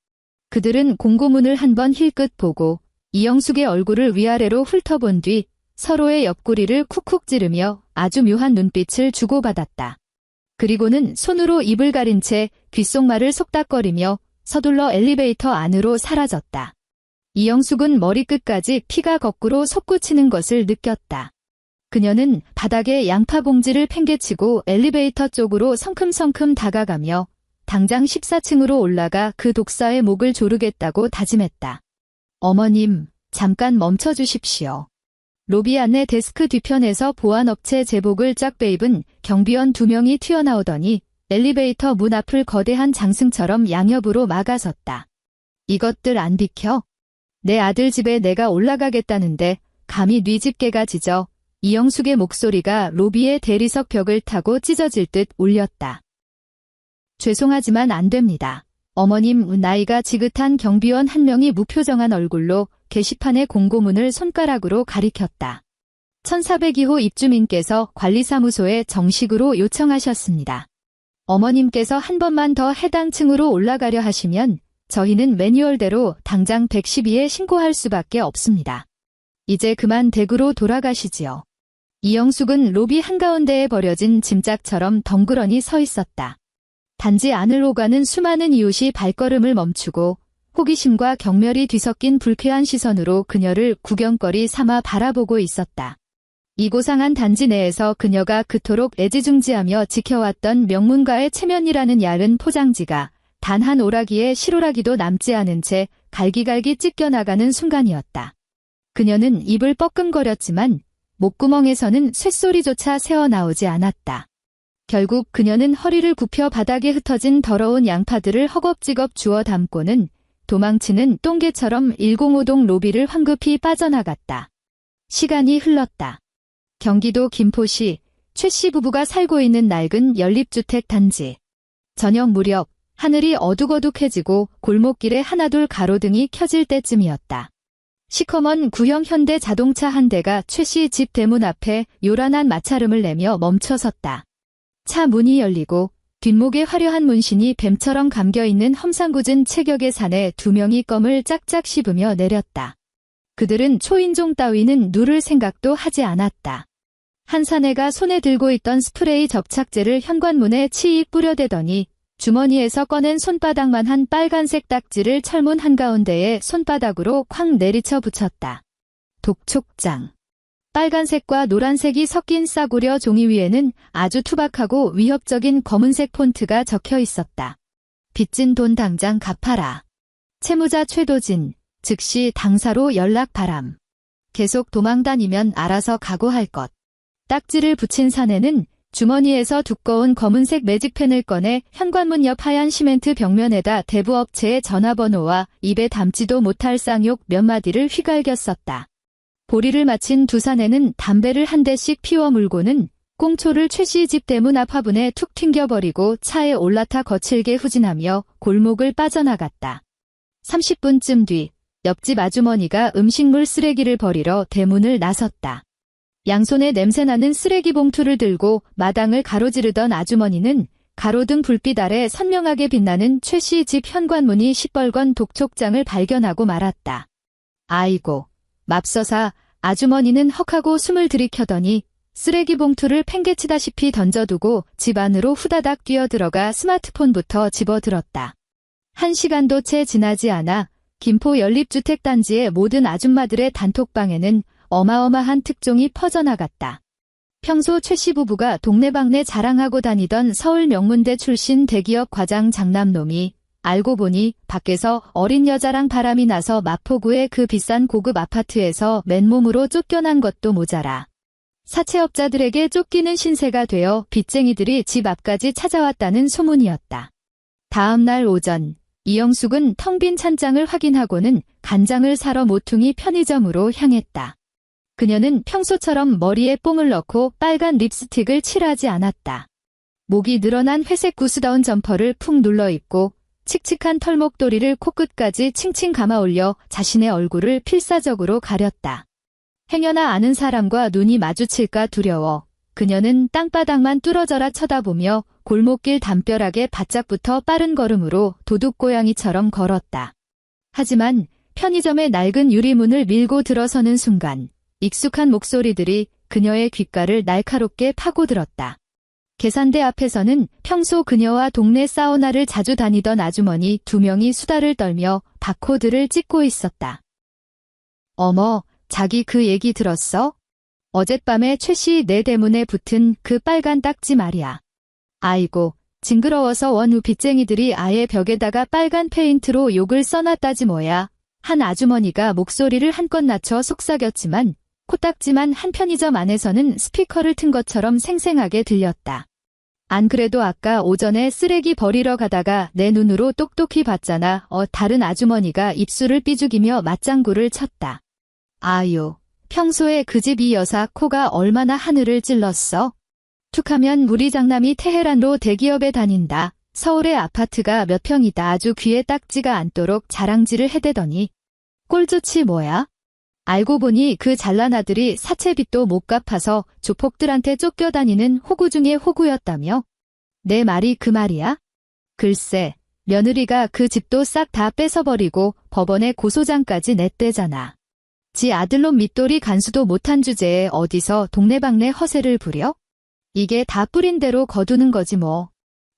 그들은 공고문을 한번 힐끗 보고 이영숙의 얼굴을 위아래로 훑어본 뒤 서로의 옆구리를 쿡쿡 찌르며 아주 묘한 눈빛을 주고받았다. 그리고는 손으로 입을 가린 채 귓속말을 속닥거리며 서둘러 엘리베이터 안으로 사라졌다. 이영숙은 머리끝까지 피가 거꾸로 솟구치는 것을 느꼈다. 그녀는 바닥에 양파 봉지를 팽개치고 엘리베이터 쪽으로 성큼성큼 다가가며 당장 14층으로 올라가 그 독사의 목을 조르겠다고 다짐했다. 어머님, 잠깐 멈춰주십시오. 로비 안내 데스크 뒤편에서 보안업체 제복을 쫙 빼입은 경비원 2명이 튀어나오더니 엘리베이터 문 앞을 거대한 장승처럼 양옆으로 막아섰다. 이것들 안 비켜? 내 아들 집에 내가 올라가겠다는데 감히 네 집게가 짖어. 이영숙의 목소리가 로비의 대리석 벽을 타고 찢어질 듯 울렸다. 죄송하지만 안 됩니다. 어머님, 나이가 지긋한 경비원 한 명이 무표정한 얼굴로 게시판의 공고문을 손가락으로 가리켰다. 1402호 입주민께서 관리사무소에 정식으로 요청하셨습니다. 어머님께서 한 번만 더 해당 층으로 올라가려 하시면 저희는 매뉴얼대로 당장 112에 신고할 수밖에 없습니다. 이제 그만 댁으로 돌아가시지요. 이영숙은 로비 한가운데에 버려진 짐짝처럼 덩그러니 서 있었다. 단지 안을 오가는 수많은 이웃이 발걸음을 멈추고 호기심과 경멸이 뒤섞인 불쾌한 시선으로 그녀를 구경거리 삼아 바라보고 있었다. 이 고상한 단지 내에서 그녀가 그토록 애지중지하며 지켜왔던 명문가의 체면이라는 얇은 포장지가 단 한 오라기의 실오라기도 남지 않은 채 갈기갈기 찢겨나가는 순간이었다. 그녀는 입을 뻐끔거렸지만 목구멍에서는 쇳소리조차 새어나오지 않았다. 결국 그녀는 허리를 굽혀 바닥에 흩어진 더러운 양파들을 허겁지겁 주워 담고는 도망치는 똥개처럼 105동 로비를 황급히 빠져나갔다. 시간이 흘렀다. 경기도 김포시 최 씨 부부가 살고 있는 낡은 연립주택 단지. 저녁 무렵 하늘이 어둑어둑해지고 골목길에 하나둘 가로등이 켜질 때쯤이었다. 시커먼 구형 현대 자동차 한 대가 최 씨 집 대문 앞에 요란한 마찰음을 내며 멈춰섰다. 차 문이 열리고 뒷목에 화려한 문신이 뱀처럼 감겨있는 험상궂은 체격의 산에 2명이 껌을 짝짝 씹으며 내렸다. 그들은 초인종 따위는 누를 생각도 하지 않았다. 한 사내가 손에 들고 있던 스프레이 접착제를 현관문에 치익 뿌려대더니 주머니에서 꺼낸 손바닥만한 빨간색 딱지를 철문 한가운데에 손바닥으로 쾅 내리쳐 붙였다. 독촉장. 빨간색과 노란색이 섞인 싸구려 종이 위에는 아주 투박하고 위협적인 검은색 폰트가 적혀 있었다. 빚진 돈 당장 갚아라. 채무자 최도진, 즉시 당사로 연락 바람. 계속 도망 다니면 알아서 각오할 것. 딱지를 붙인 사내는 주머니에서 두꺼운 검은색 매직펜을 꺼내 현관문 옆 하얀 시멘트 벽면에다 대부업체의 전화번호와 입에 담지도 못할 쌍욕 몇 마디를 휘갈겨 썼다. 보리를 마친 두 사내는 담배를 한 대씩 피워 물고는 꽁초를 최 씨 집 대문 앞 화분에 툭 튕겨버리고 차에 올라타 거칠게 후진하며 골목을 빠져나갔다. 30분쯤 뒤 옆집 아주머니가 음식물 쓰레기를 버리러 대문을 나섰다. 양손에 냄새나는 쓰레기 봉투를 들고 마당을 가로지르던 아주머니는 가로등 불빛 아래 선명하게 빛나는 최 씨 집 현관문이 시뻘건 독촉장을 발견하고 말았다. 아이고, 맙서사. 아주머니는 헉하고 숨을 들이켜더니 쓰레기 봉투를 팽개치다시피 던져두고 집 안으로 후다닥 뛰어들어가 스마트폰부터 집어들었다. 1시간도 채 지나지 않아 김포 연립주택단지의 모든 아줌마들의 단톡방에는 어마어마한 특종이 퍼져나갔다. 평소 최 씨 부부가 동네방네 자랑하고 다니던 서울 명문대 출신 대기업 과장 장남놈이 알고 보니 밖에서 어린 여자랑 바람이 나서 마포구의 그 비싼 고급 아파트에서 맨몸으로 쫓겨난 것도 모자라 사채업자들에게 쫓기는 신세가 되어 빚쟁이들이 집 앞까지 찾아왔다는 소문이었다. 다음 날 오전 이영숙은 텅 빈 찬장을 확인하고는 간장을 사러 모퉁이 편의점으로 향했다. 그녀는 평소처럼 머리에 뽕을 넣고 빨간 립스틱을 칠하지 않았다. 목이 늘어난 회색 구스다운 점퍼를 푹 눌러 입고 칙칙한 털목도리를 코끝까지 칭칭 감아 올려 자신의 얼굴을 필사적으로 가렸다. 행여나 아는 사람과 눈이 마주칠까 두려워 그녀는 땅바닥만 뚫어져라 쳐다보며 골목길 담벼락에 바짝붙어 빠른 걸음으로 도둑고양이처럼 걸었다. 하지만 편의점의 낡은 유리문을 밀고 들어서는 순간 익숙한 목소리들이 그녀의 귓가를 날카롭게 파고들었다. 계산대 앞에서는 평소 그녀와 동네 사우나를 자주 다니던 아주머니 2명이 수다를 떨며 바코드를 찍고 있었다. 어머, 자기 그 얘기 들었어? 어젯밤에 최 씨 내 대문에 붙은 그 빨간 딱지 말이야. 아이고, 징그러워서 원우 빚쟁이들이 아예 벽에다가 빨간 페인트로 욕을 써놨다지 뭐야. 한 아주머니가 목소리를 한껏 낮춰 속삭였지만 코딱지만 한 편의점 안에서는 스피커를 튼 것처럼 생생하게 들렸다. 안 그래도 아까 오전에 쓰레기 버리러 가다가 내 눈으로 똑똑히 봤잖아. 다른 아주머니가 입술을 삐죽이며 맞장구를 쳤다. 아유, 평소에 그 집 이 여사 코가 얼마나 하늘을 찔렀어? 툭하면 우리 장남이 테헤란로 대기업에 다닌다. 서울의 아파트가 몇 평이다. 아주 귀에 딱지가 앉도록 자랑질을 해대더니. 꼴좋지 뭐야? 알고 보니 그 잘난 아들이 사채빚도 못 갚아서 조폭들한테 쫓겨다니는 호구 중에 호구였다며? 내 말이 그 말이야? 글쎄, 며느리가 그 집도 싹 다 뺏어버리고 법원에 고소장까지 냈대잖아. 지 아들놈 밑돌이 간수도 못한 주제에 어디서 동네방네 허세를 부려? 이게 다 뿌린 대로 거두는 거지 뭐.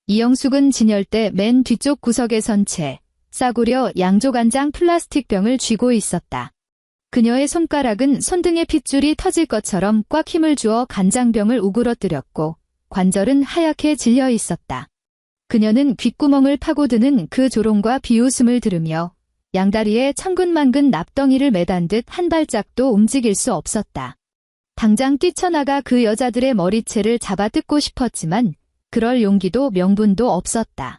이영숙은 진열대 맨 뒤쪽 구석에 선 채 싸구려 양조간장 플라스틱 병을 쥐고 있었다. 그녀의 손가락은 손등의 핏줄이 터질 것처럼 꽉 힘을 주어 간장병을 우그러뜨렸고 관절은 하얗게 질려 있었다. 그녀는 귓구멍을 파고드는 그 조롱과 비웃음을 들으며 양다리에 천근만근 납덩이를 매단 듯 한 발짝도 움직일 수 없었다. 당장 뛰쳐나가 그 여자들의 머리채를 잡아 뜯고 싶었지만 그럴 용기도 명분도 없었다.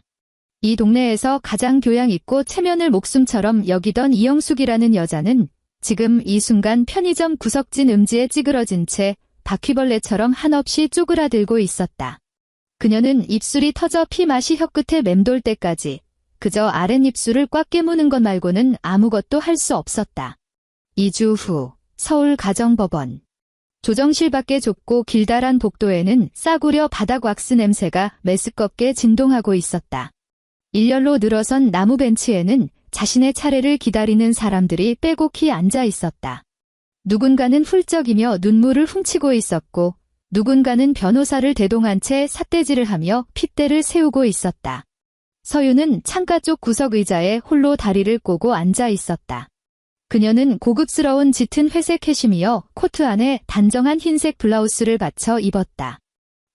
이 동네에서 가장 교양 있고 체면을 목숨처럼 여기던 이영숙이라는 여자는 지금 이 순간 편의점 구석진 음지에 찌그러진 채 바퀴벌레처럼 한없이 쪼그라들고 있었다. 그녀는 입술이 터져 피맛이 혀끝에 맴돌 때까지 그저 아랫입술을 꽉 깨무는 것 말고는 아무것도 할 수 없었다. 2주 후 서울 가정법원. 조정실 밖의 좁고 길다란 복도에는 싸구려 바닥 왁스 냄새가 메스껍게 진동하고 있었다. 일렬로 늘어선 나무 벤치에는 자신의 차례를 기다리는 사람들이 빼곡히 앉아 있었다. 누군가는 훌쩍이며 눈물을 훔치고 있었고 누군가는 변호사를 대동한 채 삿대질을 하며 핏대를 세우고 있었다. 서유는 창가 쪽 구석 의자에 홀로 다리를 꼬고 앉아 있었다. 그녀는 고급스러운 짙은 회색 캐시미어 코트 안에 단정한 흰색 블라우스를 받쳐 입었다.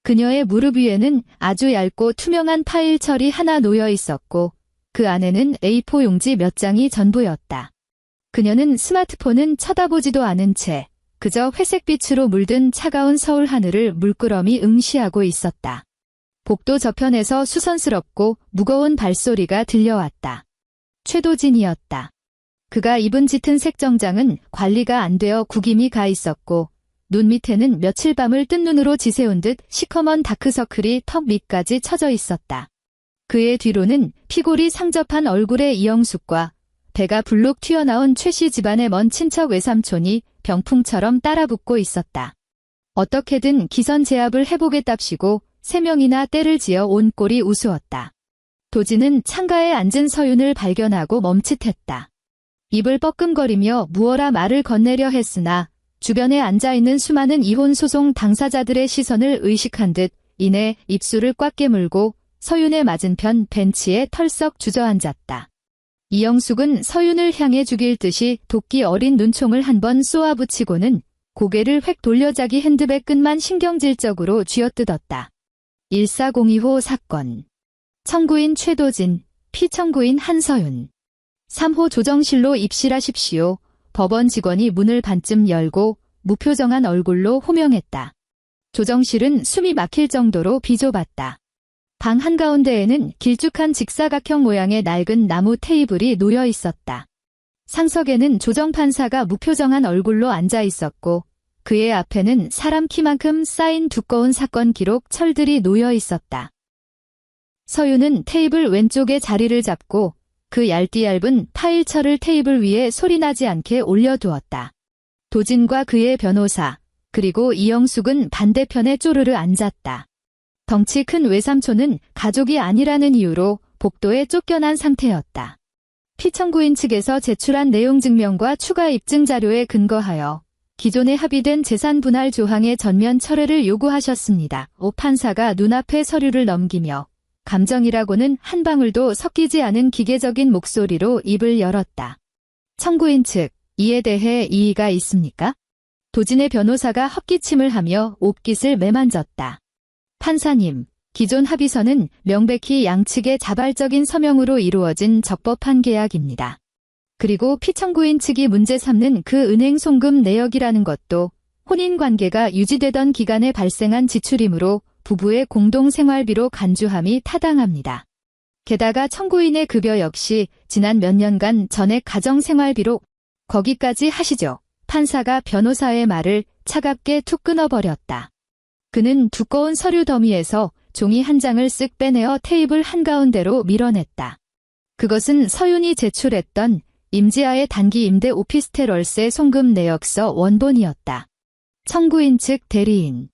그녀의 무릎 위에는 아주 얇고 투명한 파일 철이 하나 놓여 있었고 그 안에는 A4 용지 몇 장이 전부였다. 그녀는 스마트폰은 쳐다보지도 않은 채 그저 회색빛으로 물든 차가운 서울 하늘을 물끄러미 응시하고 있었다. 복도 저편에서 수선스럽고 무거운 발소리가 들려왔다. 최도진이었다. 그가 입은 짙은 색 정장은 관리가 안 되어 구김이 가 있었고 눈 밑에는 며칠 밤을 뜬 눈으로 지새운 듯 시커먼 다크서클이 턱 밑까지 쳐져 있었다. 그의 뒤로는 피골이 상접한 얼굴의 이영숙과 배가 불룩 튀어나온 최씨 집안의 먼 친척 외삼촌이 병풍처럼 따라붙고 있었다. 어떻게든 기선 제압을 해보겠답시고 3명이나 떼를 지어 온 꼴이 우스웠다. 도진은 창가에 앉은 서윤을 발견하고 멈칫했다. 입을 뻐끔거리며 무어라 말을 건네려 했으나 주변에 앉아있는 수많은 이혼 소송 당사자들의 시선을 의식한 듯 이내 입술을 꽉 깨물고 서윤의 맞은편 벤치에 털썩 주저앉았다. 이영숙은 서윤을 향해 죽일 듯이 도끼 어린 눈총을 한번 쏘아붙이고는 고개를 획 돌려자기 핸드백 끝만 신경질적으로 쥐어뜯었다. 1402호 사건. 청구인 최도진, 피청구인 한서윤. 3호 조정실로 입실하십시오. 법원 직원이 문을 반쯤 열고 무표정한 얼굴로 호명했다. 조정실은 숨이 막힐 정도로 비좁았다. 방 한가운데에는 길쭉한 직사각형 모양의 낡은 나무 테이블이 놓여 있었다. 상석에는 조정판사가 무표정한 얼굴로 앉아 있었고 그의 앞에는 사람 키만큼 쌓인 두꺼운 사건 기록 철들이 놓여 있었다. 서윤은 테이블 왼쪽에 자리를 잡고 그 얇디-얇은 파일철을 테이블 위에 소리나지 않게 올려두었다. 도진과 그의 변호사, 그리고 이영숙은 반대편에 쪼르르 앉았다. 덩치 큰 외삼촌은 가족이 아니라는 이유로 복도에 쫓겨난 상태였다. 피청구인 측에서 제출한 내용 증명과 추가 입증 자료에 근거하여 기존에 합의된 재산 분할 조항의 전면 철회를 요구하셨습니다. 오 판사가 눈앞에 서류를 넘기며 감정이라고는 한 방울도 섞이지 않은 기계적인 목소리로 입을 열었다. 청구인 측, 이에 대해 이의가 있습니까? 도진의 변호사가 헛기침을 하며 옷깃을 매만졌다. 판사님, 기존 합의서는 명백히 양측의 자발적인 서명으로 이루어진 적법한 계약입니다. 그리고 피청구인 측이 문제 삼는 그 은행 송금 내역이라는 것도 혼인관계가 유지되던 기간에 발생한 지출이므로 부부의 공동생활비로 간주함이 타당합니다. 게다가 청구인의 급여 역시 지난 몇 년간 전액 가정생활비로 거기까지 하시죠. 판사가 변호사의 말을 차갑게 툭 끊어버렸다. 그는 두꺼운 서류 더미에서 종이 한 장을 쓱 빼내어 테이블 한가운데로 밀어냈다. 그것은 서윤이 제출했던 임지아의 단기 임대 오피스텔 월세 송금 내역서 원본이었다. 청구인 측 대리인.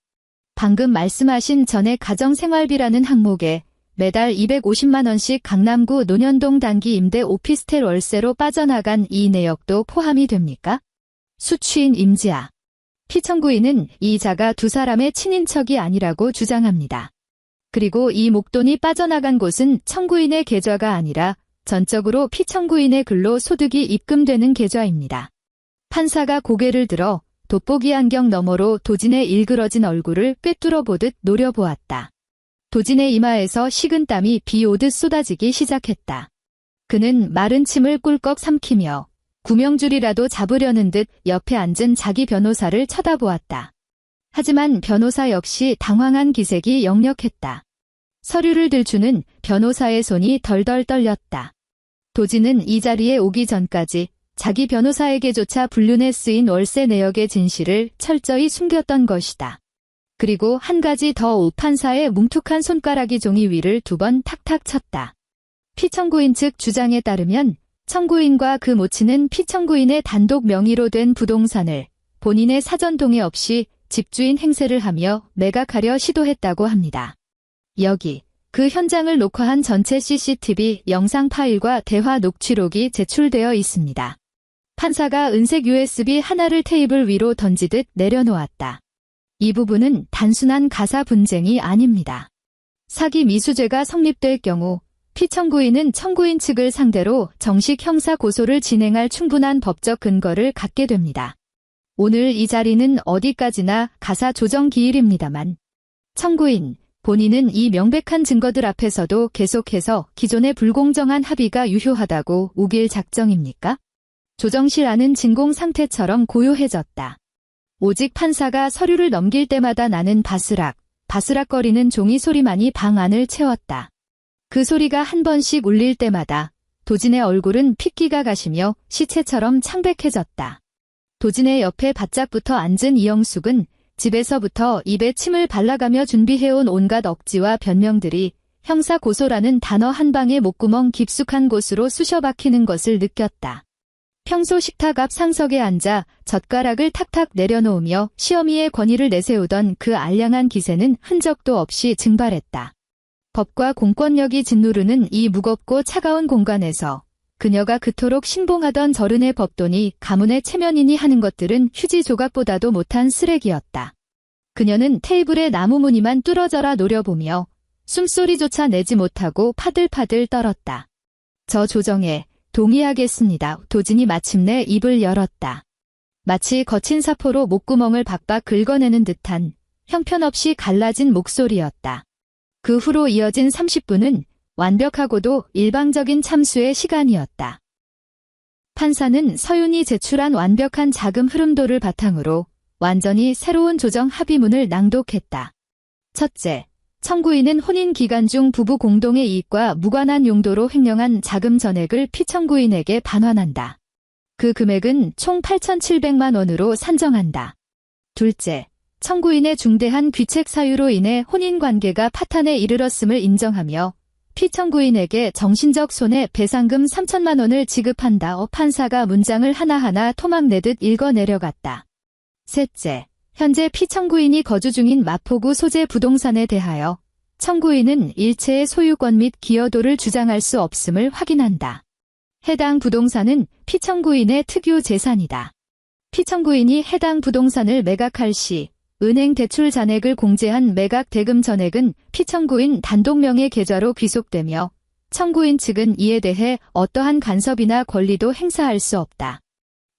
방금 말씀하신 전액 가정생활비라는 항목에 매달 250만 원씩 강남구 논현동 단기 임대 오피스텔 월세로 빠져나간 이 내역도 포함이 됩니까? 수취인 임지아. 피청구인은 이 이자가 두 사람의 친인척이 아니라고 주장합니다. 그리고 이 목돈이 빠져나간 곳은 청구인의 계좌가 아니라 전적으로 피청구인의 글로 소득이 입금되는 계좌입니다. 판사가 고개를 들어 돋보기 안경 너머로 도진의 일그러진 얼굴을 꿰뚫어 보듯 노려보았다. 도진의 이마에서 식은 땀이 비 오듯 쏟아지기 시작했다. 그는 마른 침을 꿀꺽 삼키며 구명줄이라도 잡으려는 듯 옆에 앉은 자기 변호사를 쳐다보았다. 하지만 변호사 역시 당황한 기색이 역력했다. 서류를 들추는 변호사의 손이 덜덜 떨렸다. 도진은 이 자리에 오기 전까지 자기 변호사에게조차 불륜에 쓰인 월세 내역의 진실을 철저히 숨겼던 것이다. 그리고 한 가지 더 오 판사의 뭉툭한 손가락이 종이 위를 두 번 탁탁 쳤다. 피청구인 측 주장에 따르면 청구인과 그 모친은 피청구인의 단독 명의로 된 부동산을 본인의 사전 동의 없이 집주인 행세를 하며 매각하려 시도했다고 합니다. 여기 그 현장을 녹화한 전체 CCTV 영상 파일과 대화 녹취록이 제출되어 있습니다. 판사가 은색 USB 하나를 테이블 위로 던지듯 내려놓았다. 이 부분은 단순한 가사 분쟁이 아닙니다. 사기 미수죄가 성립될 경우 피청구인은 청구인 측을 상대로 정식 형사 고소를 진행할 충분한 법적 근거를 갖게 됩니다. 오늘 이 자리는 어디까지나 가사 조정 기일입니다만 청구인 본인은 이 명백한 증거들 앞에서도 계속해서 기존의 불공정한 합의가 유효하다고 우길 작정입니까? 조정실 안은 진공 상태처럼 고요해졌다. 오직 판사가 서류를 넘길 때마다 나는 바스락거리는 종이 소리만이 방 안을 채웠다. 그 소리가 한 번씩 울릴 때마다 도진의 얼굴은 핏기가 가시며 시체처럼 창백해졌다. 도진의 옆에 바짝붙어 앉은 이영숙은 집에서부터 입에 침을 발라가며 준비해온 온갖 억지와 변명들이 형사 고소라는 단어 한 방에 목구멍 깊숙한 곳으로 쑤셔박히는 것을 느꼈다. 평소 식탁 앞 상석에 앉아 젓가락을 탁탁 내려놓으며 시어미의 권위를 내세우던 그 알량한 기세는 흔적도 없이 증발했다. 법과 공권력이 짓누르는 이 무겁고 차가운 공간에서 그녀가 그토록 신봉하던 저른의 법돈이 가문의 체면이니 하는 것들은 휴지 조각보다도 못한 쓰레기였다. 그녀는 테이블의 나무 무늬만 뚫어져라 노려보며 숨소리조차 내지 못하고 파들파들 떨었다. 저 조정에 동의하겠습니다. 도진이 마침내 입을 열었다. 마치 거친 사포로 목구멍을 박박 긁어내는 듯한 형편없이 갈라진 목소리였다. 그 후로 이어진 30분은 완벽하고도 일방적인 참수의 시간이었다. 판사는 서윤이 제출한 완벽한 자금 흐름도를 바탕으로 완전히 새로운 조정 합의문을 낭독했다. 첫째, 청구인은 혼인 기간 중 부부 공동의 이익과 무관한 용도로 횡령한 자금 전액을 피청구인에게 반환한다. 그 금액은 총 8,700만 원으로 산정한다. 둘째, 청구인의 중대한 귀책 사유로 인해 혼인관계가 파탄에 이르렀음을 인정하며 피청구인에게 정신적 손해 배상금 3천만 원을 지급한다. 판사가 문장을 하나하나 토막내듯 읽어 내려갔다. 셋째, 현재 피청구인이 거주 중인 마포구 소재 부동산에 대하여 청구인은 일체의 소유권 및 기여도를 주장할 수 없음을 확인한다. 해당 부동산은 피청구인의 특유 재산이다. 피청구인이 해당 부동산을 매각할 시 은행 대출 잔액을 공제한 매각 대금 전액은 피청구인 단독 명의 계좌로 귀속되며 청구인 측은 이에 대해 어떠한 간섭이나 권리도 행사할 수 없다.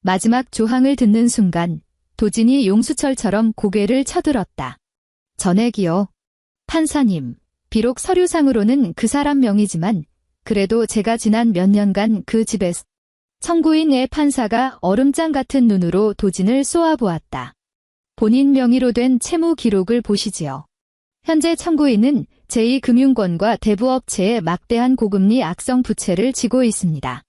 마지막 조항을 듣는 순간 도진이 용수철처럼 고개를 쳐들었다. 전액이요. 판사님, 비록 서류상으로는 그 사람 명의지만 그래도 제가 지난 몇 년간 그 집에서 청구인의 판사가 얼음장 같은 눈으로 도진을 쏘아보았다. 본인 명의로 된 채무 기록을 보시지요. 현재 청구인은 제2금융권과 대부업체에 막대한 고금리 악성 부채를 지고 있습니다.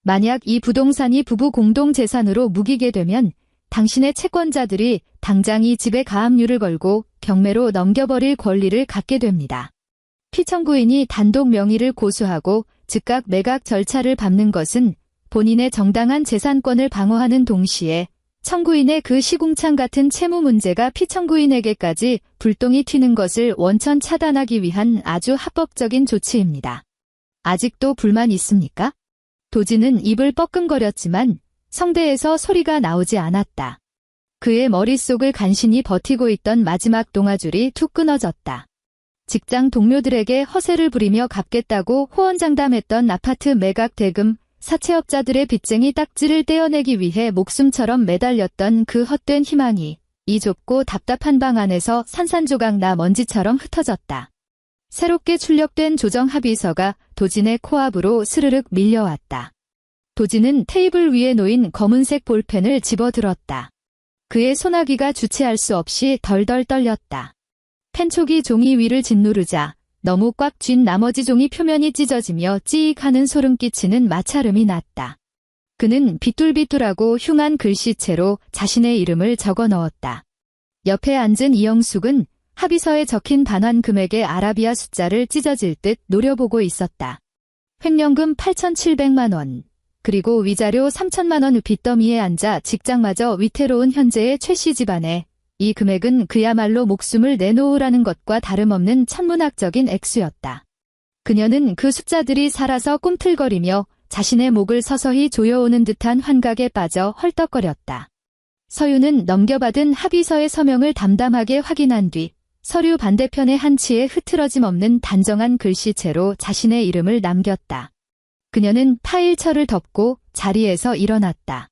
만약 이 부동산이 부부 공동재산으로 묵이게 되면 당신의 채권자들이 당장 이 집에 가압류를 걸고 경매로 넘겨버릴 권리를 갖게 됩니다. 피청구인이 단독 명의를 고수하고 즉각 매각 절차를 밟는 것은 본인의 정당한 재산권을 방어하는 동시에 청구인의 그 시궁창 같은 채무 문제가 피청구인에게까지 불똥이 튀는 것을 원천 차단하기 위한 아주 합법적인 조치입니다. 아직도 불만 있습니까? 도진은 입을 뻐끔거렸지만 성대에서 소리가 나오지 않았다. 그의 머릿속을 간신히 버티고 있던 마지막 동아줄이 툭 끊어졌다. 직장 동료들에게 허세를 부리며 갚겠다고 호언장담했던 아파트 매각 대금, 사채업자들의 빚쟁이 딱지를 떼어내기 위해 목숨처럼 매달렸던 그 헛된 희망이 이 좁고 답답한 방 안에서 산산조각 나 먼지처럼 흩어졌다. 새롭게 출력된 조정합의서가 도진의 코앞으로 스르륵 밀려왔다. 도진은 테이블 위에 놓인 검은색 볼펜을 집어들었다. 그의 소나기가 주체할 수 없이 덜덜 떨렸다. 펜촉이 종이 위를 짓누르자 너무 꽉 쥔 나머지 종이 표면이 찢어지며 찌익 하는 소름 끼치는 마찰음이 났다. 그는 비뚤비뚤하고 흉한 글씨체로 자신의 이름을 적어 넣었다. 옆에 앉은 이영숙은 합의서에 적힌 반환 금액의 아라비아 숫자를 찢어질 듯 노려보고 있었다. 횡령금 8,700만 원, 그리고 위자료 3천만 원 빚더미에 앉아 직장마저 위태로운 현재의 최씨 집안에 이 금액은 그야말로 목숨을 내놓으라는 것과 다름없는 천문학적인 액수였다. 그녀는 그 숫자들이 살아서 꿈틀거리며 자신의 목을 서서히 조여오는 듯한 환각에 빠져 헐떡거렸다. 서유는 넘겨받은 합의서의 서명을 담담하게 확인한 뒤 서류 반대편의 한치에 흐트러짐 없는 단정한 글씨체로 자신의 이름을 남겼다. 그녀는 파일철을 덮고 자리에서 일어났다.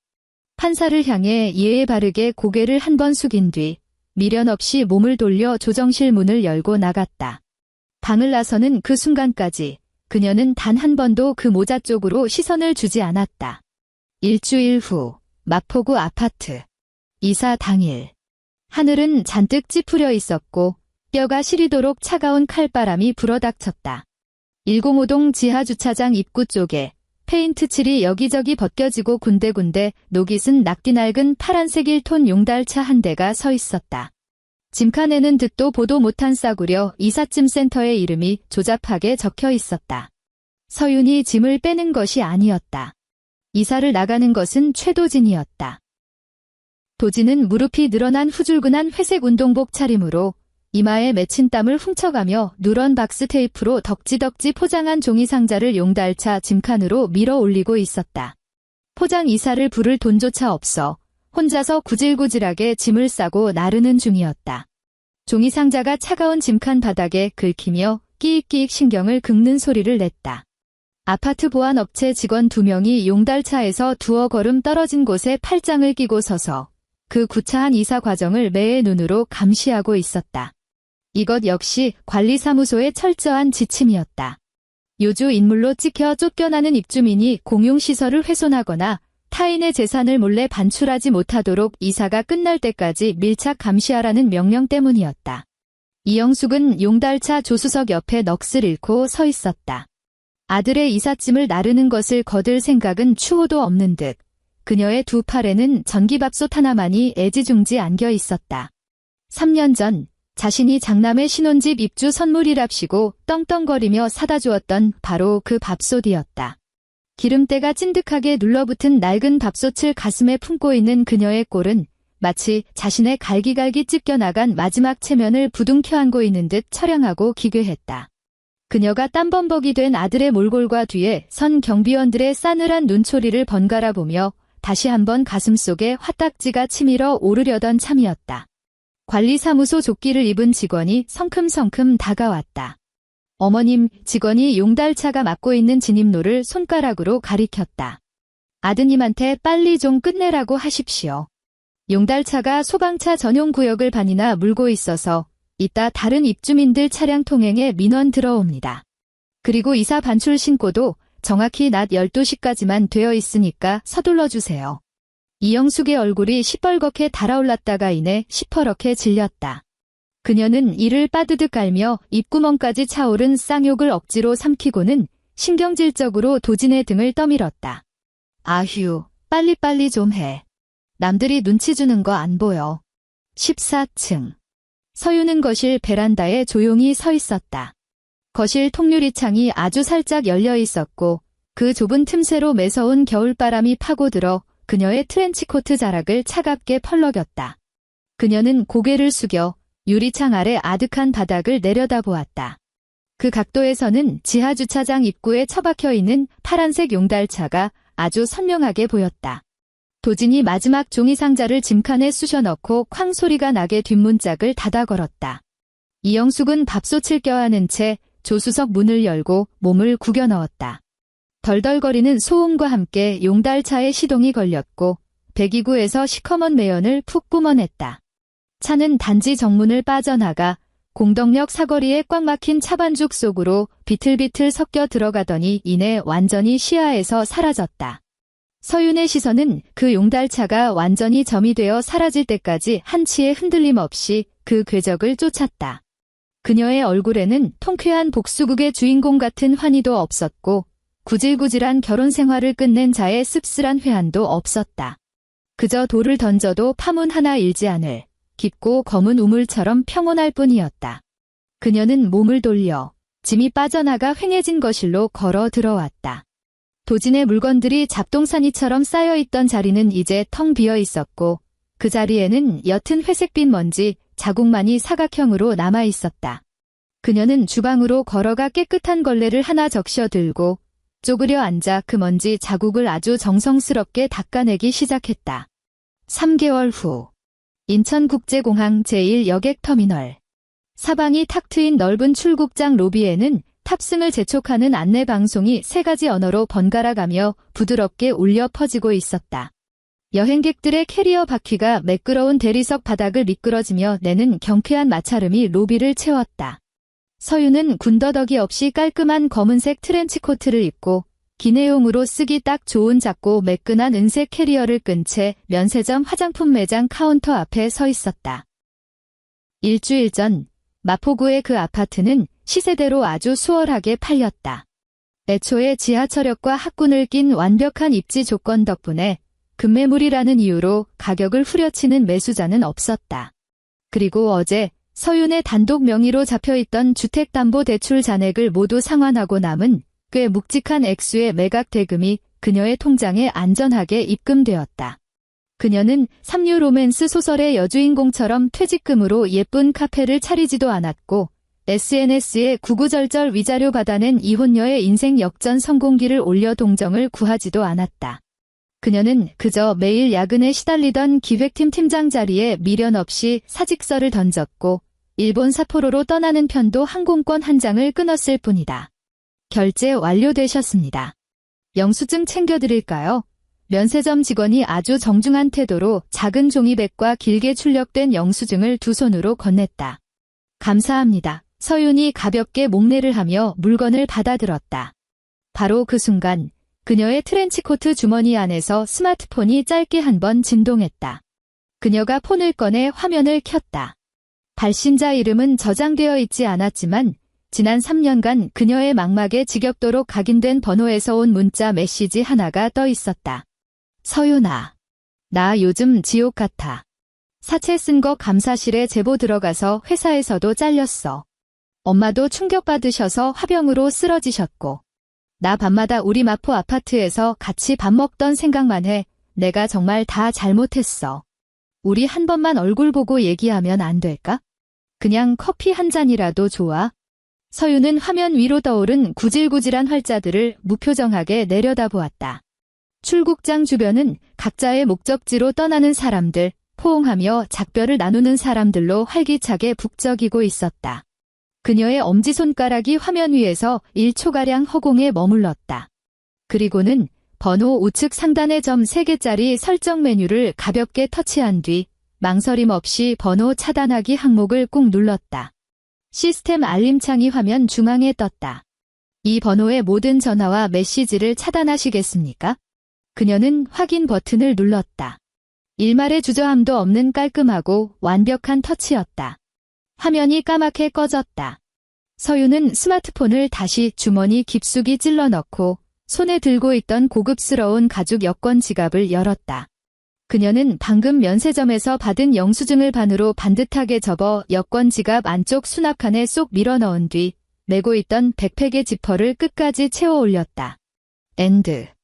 판사를 향해 예의 바르게 고개를 한 번 숙인 뒤 미련 없이 몸을 돌려 조정실 문을 열고 나갔다. 방을 나서는 그 순간까지 그녀는 단 한 번도 그 모자 쪽으로 시선을 주지 않았다. 일주일 후 마포구 아파트. 이사 당일. 하늘은 잔뜩 찌푸려 있었고 뼈가 시리도록 차가운 칼바람이 불어닥쳤다. 105동 지하주차장 입구 쪽에 페인트 칠이 여기저기 벗겨지고 군데군데 녹이 쓴 낙디 낡은 파란색 1톤 용달차 한 대가 서 있었다. 짐칸에는 듣도 보도 못한 싸구려 이삿짐 센터의 이름이 조잡하게 적혀 있었다. 서윤이 짐을 빼는 것이 아니었다. 이사를 나가는 것은 최도진이었다. 도진은 무릎이 늘어난 후줄근한 회색 운동복 차림으로 이마에 맺힌 땀을 훔쳐가며 누런 박스 테이프로 덕지덕지 포장한 종이 상자를 용달차 짐칸으로 밀어 올리고 있었다. 포장 이사를 부를 돈조차 없어 혼자서 구질구질하게 짐을 싸고 나르는 중이었다. 종이 상자가 차가운 짐칸 바닥에 긁히며 끼익끼익 신경을 긁는 소리를 냈다. 아파트 보안업체 직원 2명이 용달차에서 두어 걸음 떨어진 곳에 팔짱을 끼고 서서 그 구차한 이사 과정을 매의 눈으로 감시하고 있었다. 이것 역시 관리사무소의 철저한 지침이었다. 요주 인물로 찍혀 쫓겨나는 입주민이 공용시설을 훼손하거나 타인의 재산을 몰래 반출하지 못하도록 이사가 끝날 때까지 밀착 감시하라는 명령 때문이었다. 이영숙은 용달차 조수석 옆에 넋을 잃고 서 있었다. 아들의 이삿짐을 나르는 것을 거들 생각은 추호도 없는 듯 그녀의 두 팔에는 전기밥솥 하나만이 애지중지 안겨 있었다. 3년 전 자신이 장남의 신혼집 입주 선물이랍시고 떵떵거리며 사다 주었던 바로 그 밥솥이었다. 기름때가 찐득하게 눌러붙은 낡은 밥솥을 가슴에 품고 있는 그녀의 꼴은 마치 자신의 갈기갈기 찢겨나간 마지막 체면을 부둥켜 안고 있는 듯 처량하고 기괴했다. 그녀가 땀범벅이 된 아들의 몰골과 뒤에 선 경비원들의 싸늘한 눈초리를 번갈아 보며 다시 한번 가슴속에 화딱지가 치밀어 오르려던 참이었다. 관리사무소 조끼를 입은 직원이 성큼성큼 다가왔다. 어머님, 직원이 용달차가 맡고 있는 진입로를 손가락으로 가리켰다. 아드님한테 빨리 좀 끝내라고 하십시오. 용달차가 소방차 전용 구역을 반이나 물고 있어서 이따 다른 입주민들 차량 통행에 민원 들어옵니다. 그리고 이사 반출 신고도 정확히 낮 12시까지만 되어 있으니까 서둘러 주세요. 이영숙의 얼굴이 시뻘겋게 달아올랐다가 이내 시퍼렇게 질렸다. 그녀는 이를 빠드득 깔며 입구멍까지 차오른 쌍욕을 억지로 삼키고는 신경질적으로 도진의 등을 떠밀었다. 아휴, 빨리빨리 좀 해. 남들이 눈치 주는 거 안 보여. 14층. 서유는 거실 베란다에 조용히 서 있었다. 거실 통유리 창이 아주 살짝 열려 있었고 그 좁은 틈새로 매서운 겨울바람이 파고들어 그녀의 트렌치코트 자락을 차갑게 펄럭였다. 그녀는 고개를 숙여 유리창 아래 아득한 바닥을 내려다보았다. 그 각도에서는 지하주차장 입구에 처박혀 있는 파란색 용달차가 아주 선명하게 보였다. 도진이 마지막 종이상자를 짐칸에 쑤셔 넣고 쾅 소리가 나게 뒷문짝을 닫아 걸었다. 이영숙은 밥솥을 껴안은 채 조수석 문을 열고 몸을 구겨 넣었다. 덜덜거리는 소음과 함께 용달차에 시동이 걸렸고 배기구에서 시커먼 매연을 푹 뿜어냈다. 차는 단지 정문을 빠져나가 공덕역 사거리에 꽉 막힌 차반죽 속으로 비틀비틀 섞여 들어가더니 이내 완전히 시야에서 사라졌다. 서윤의 시선은 그 용달차가 완전히 점이 되어 사라질 때까지 한치의 흔들림 없이 그 궤적을 쫓았다. 그녀의 얼굴에는 통쾌한 복수극의 주인공 같은 환희도 없었고 구질구질한 결혼 생활을 끝낸 자의 씁쓸한 회한도 없었다. 그저 돌을 던져도 파문 하나 일지 않을 깊고 검은 우물처럼 평온할 뿐이었다. 그녀는 몸을 돌려 짐이 빠져나가 휑해진 거실로 걸어 들어왔다. 도진의 물건들이 잡동사니처럼 쌓여있던 자리는 이제 텅 비어 있었고 그 자리에는 옅은 회색빛 먼지 자국만이 사각형으로 남아 있었다. 그녀는 주방으로 걸어가 깨끗한 걸레를 하나 적셔 들고 쪼그려 앉아 그 먼지 자국을 아주 정성스럽게 닦아내기 시작했다. 3개월 후 인천국제공항 제1여객터미널. 사방이 탁 트인 넓은 출국장 로비에는 탑승을 재촉하는 안내방송이 3가지 언어로 번갈아가며 부드럽게 울려 퍼지고 있었다. 여행객들의 캐리어 바퀴가 매끄러운 대리석 바닥을 미끄러지며 내는 경쾌한 마찰음이 로비를 채웠다. 서유는 군더더기 없이 깔끔한 검은색 트렌치코트를 입고 기내용으로 쓰기 딱 좋은 작고 매끈한 은색 캐리어를 끈 채 면세점 화장품 매장 카운터 앞에 서 있었다. 일주일 전 마포구의 그 아파트는 시세대로 아주 수월하게 팔렸다. 애초에 지하철역과 학군을 낀 완벽한 입지 조건 덕분에 급매물이라는 이유로 가격을 후려치는 매수자는 없었다. 그리고 어제 서윤의 단독 명의로 잡혀있던 주택담보대출 잔액을 모두 상환하고 남은 꽤 묵직한 액수의 매각 대금이 그녀의 통장에 안전하게 입금되었다. 그녀는 삼류 로맨스 소설의 여주인공처럼 퇴직금으로 예쁜 카페를 차리지도 않았고 SNS에 구구절절 위자료 받아낸 이혼녀의 인생 역전 성공기를 올려 동정을 구하지도 않았다. 그녀는 그저 매일 야근에 시달리던 기획팀 팀장 자리에 미련 없이 사직서를 던졌고 일본 삿포로로 떠나는 편도 항공권 한 장을 끊었을 뿐이다. 결제 완료되셨습니다. 영수증 챙겨드릴까요? 면세점 직원이 아주 정중한 태도로 작은 종이백과 길게 출력된 영수증을 두 손으로 건넸다. 감사합니다. 서윤이 가볍게 목례를 하며 물건을 받아들었다. 바로 그 순간 그녀의 트렌치코트 주머니 안에서 스마트폰이 짧게 한 번 진동했다. 그녀가 폰을 꺼내 화면을 켰다. 발신자 이름은 저장되어 있지 않았지만 지난 3년간 그녀의 망막에 지겹도록 각인된 번호에서 온 문자 메시지 하나가 떠 있었다. 서윤아, 나 요즘 지옥 같아. 사채 쓴 거 감사실에 제보 들어가서 회사에서도 잘렸어. 엄마도 충격받으셔서 화병으로 쓰러지셨고. 나 밤마다 우리 마포 아파트에서 같이 밥 먹던 생각만 해. 내가 정말 다 잘못했어. 우리 한 번만 얼굴 보고 얘기하면 안 될까? 그냥 커피 한 잔이라도 좋아. 서윤은 화면 위로 떠오른 구질구질한 활자들을 무표정하게 내려다보았다. 출국장 주변은 각자의 목적지로 떠나는 사람들, 포옹하며 작별을 나누는 사람들로 활기차게 북적이고 있었다. 그녀의 엄지손가락이 화면 위에서 1초가량 허공에 머물렀다. 그리고는 번호 우측 상단의 점 3개짜리 설정 메뉴를 가볍게 터치한 뒤 망설임 없이 번호 차단하기 항목을 꾹 눌렀다. 시스템 알림창이 화면 중앙에 떴다. 이 번호의 모든 전화와 메시지를 차단하시겠습니까? 그녀는 확인 버튼을 눌렀다. 일말의 주저함도 없는 깔끔하고 완벽한 터치였다. 화면이 까맣게 꺼졌다. 서유는 스마트폰을 다시 주머니 깊숙이 찔러 넣고 손에 들고 있던 고급스러운 가죽 여권 지갑을 열었다. 그녀는 방금 면세점에서 받은 영수증을 반으로 반듯하게 접어 여권 지갑 안쪽 수납칸에 쏙 밀어 넣은 뒤 메고 있던 백팩의 지퍼를 끝까지 채워 올렸다. 엔드.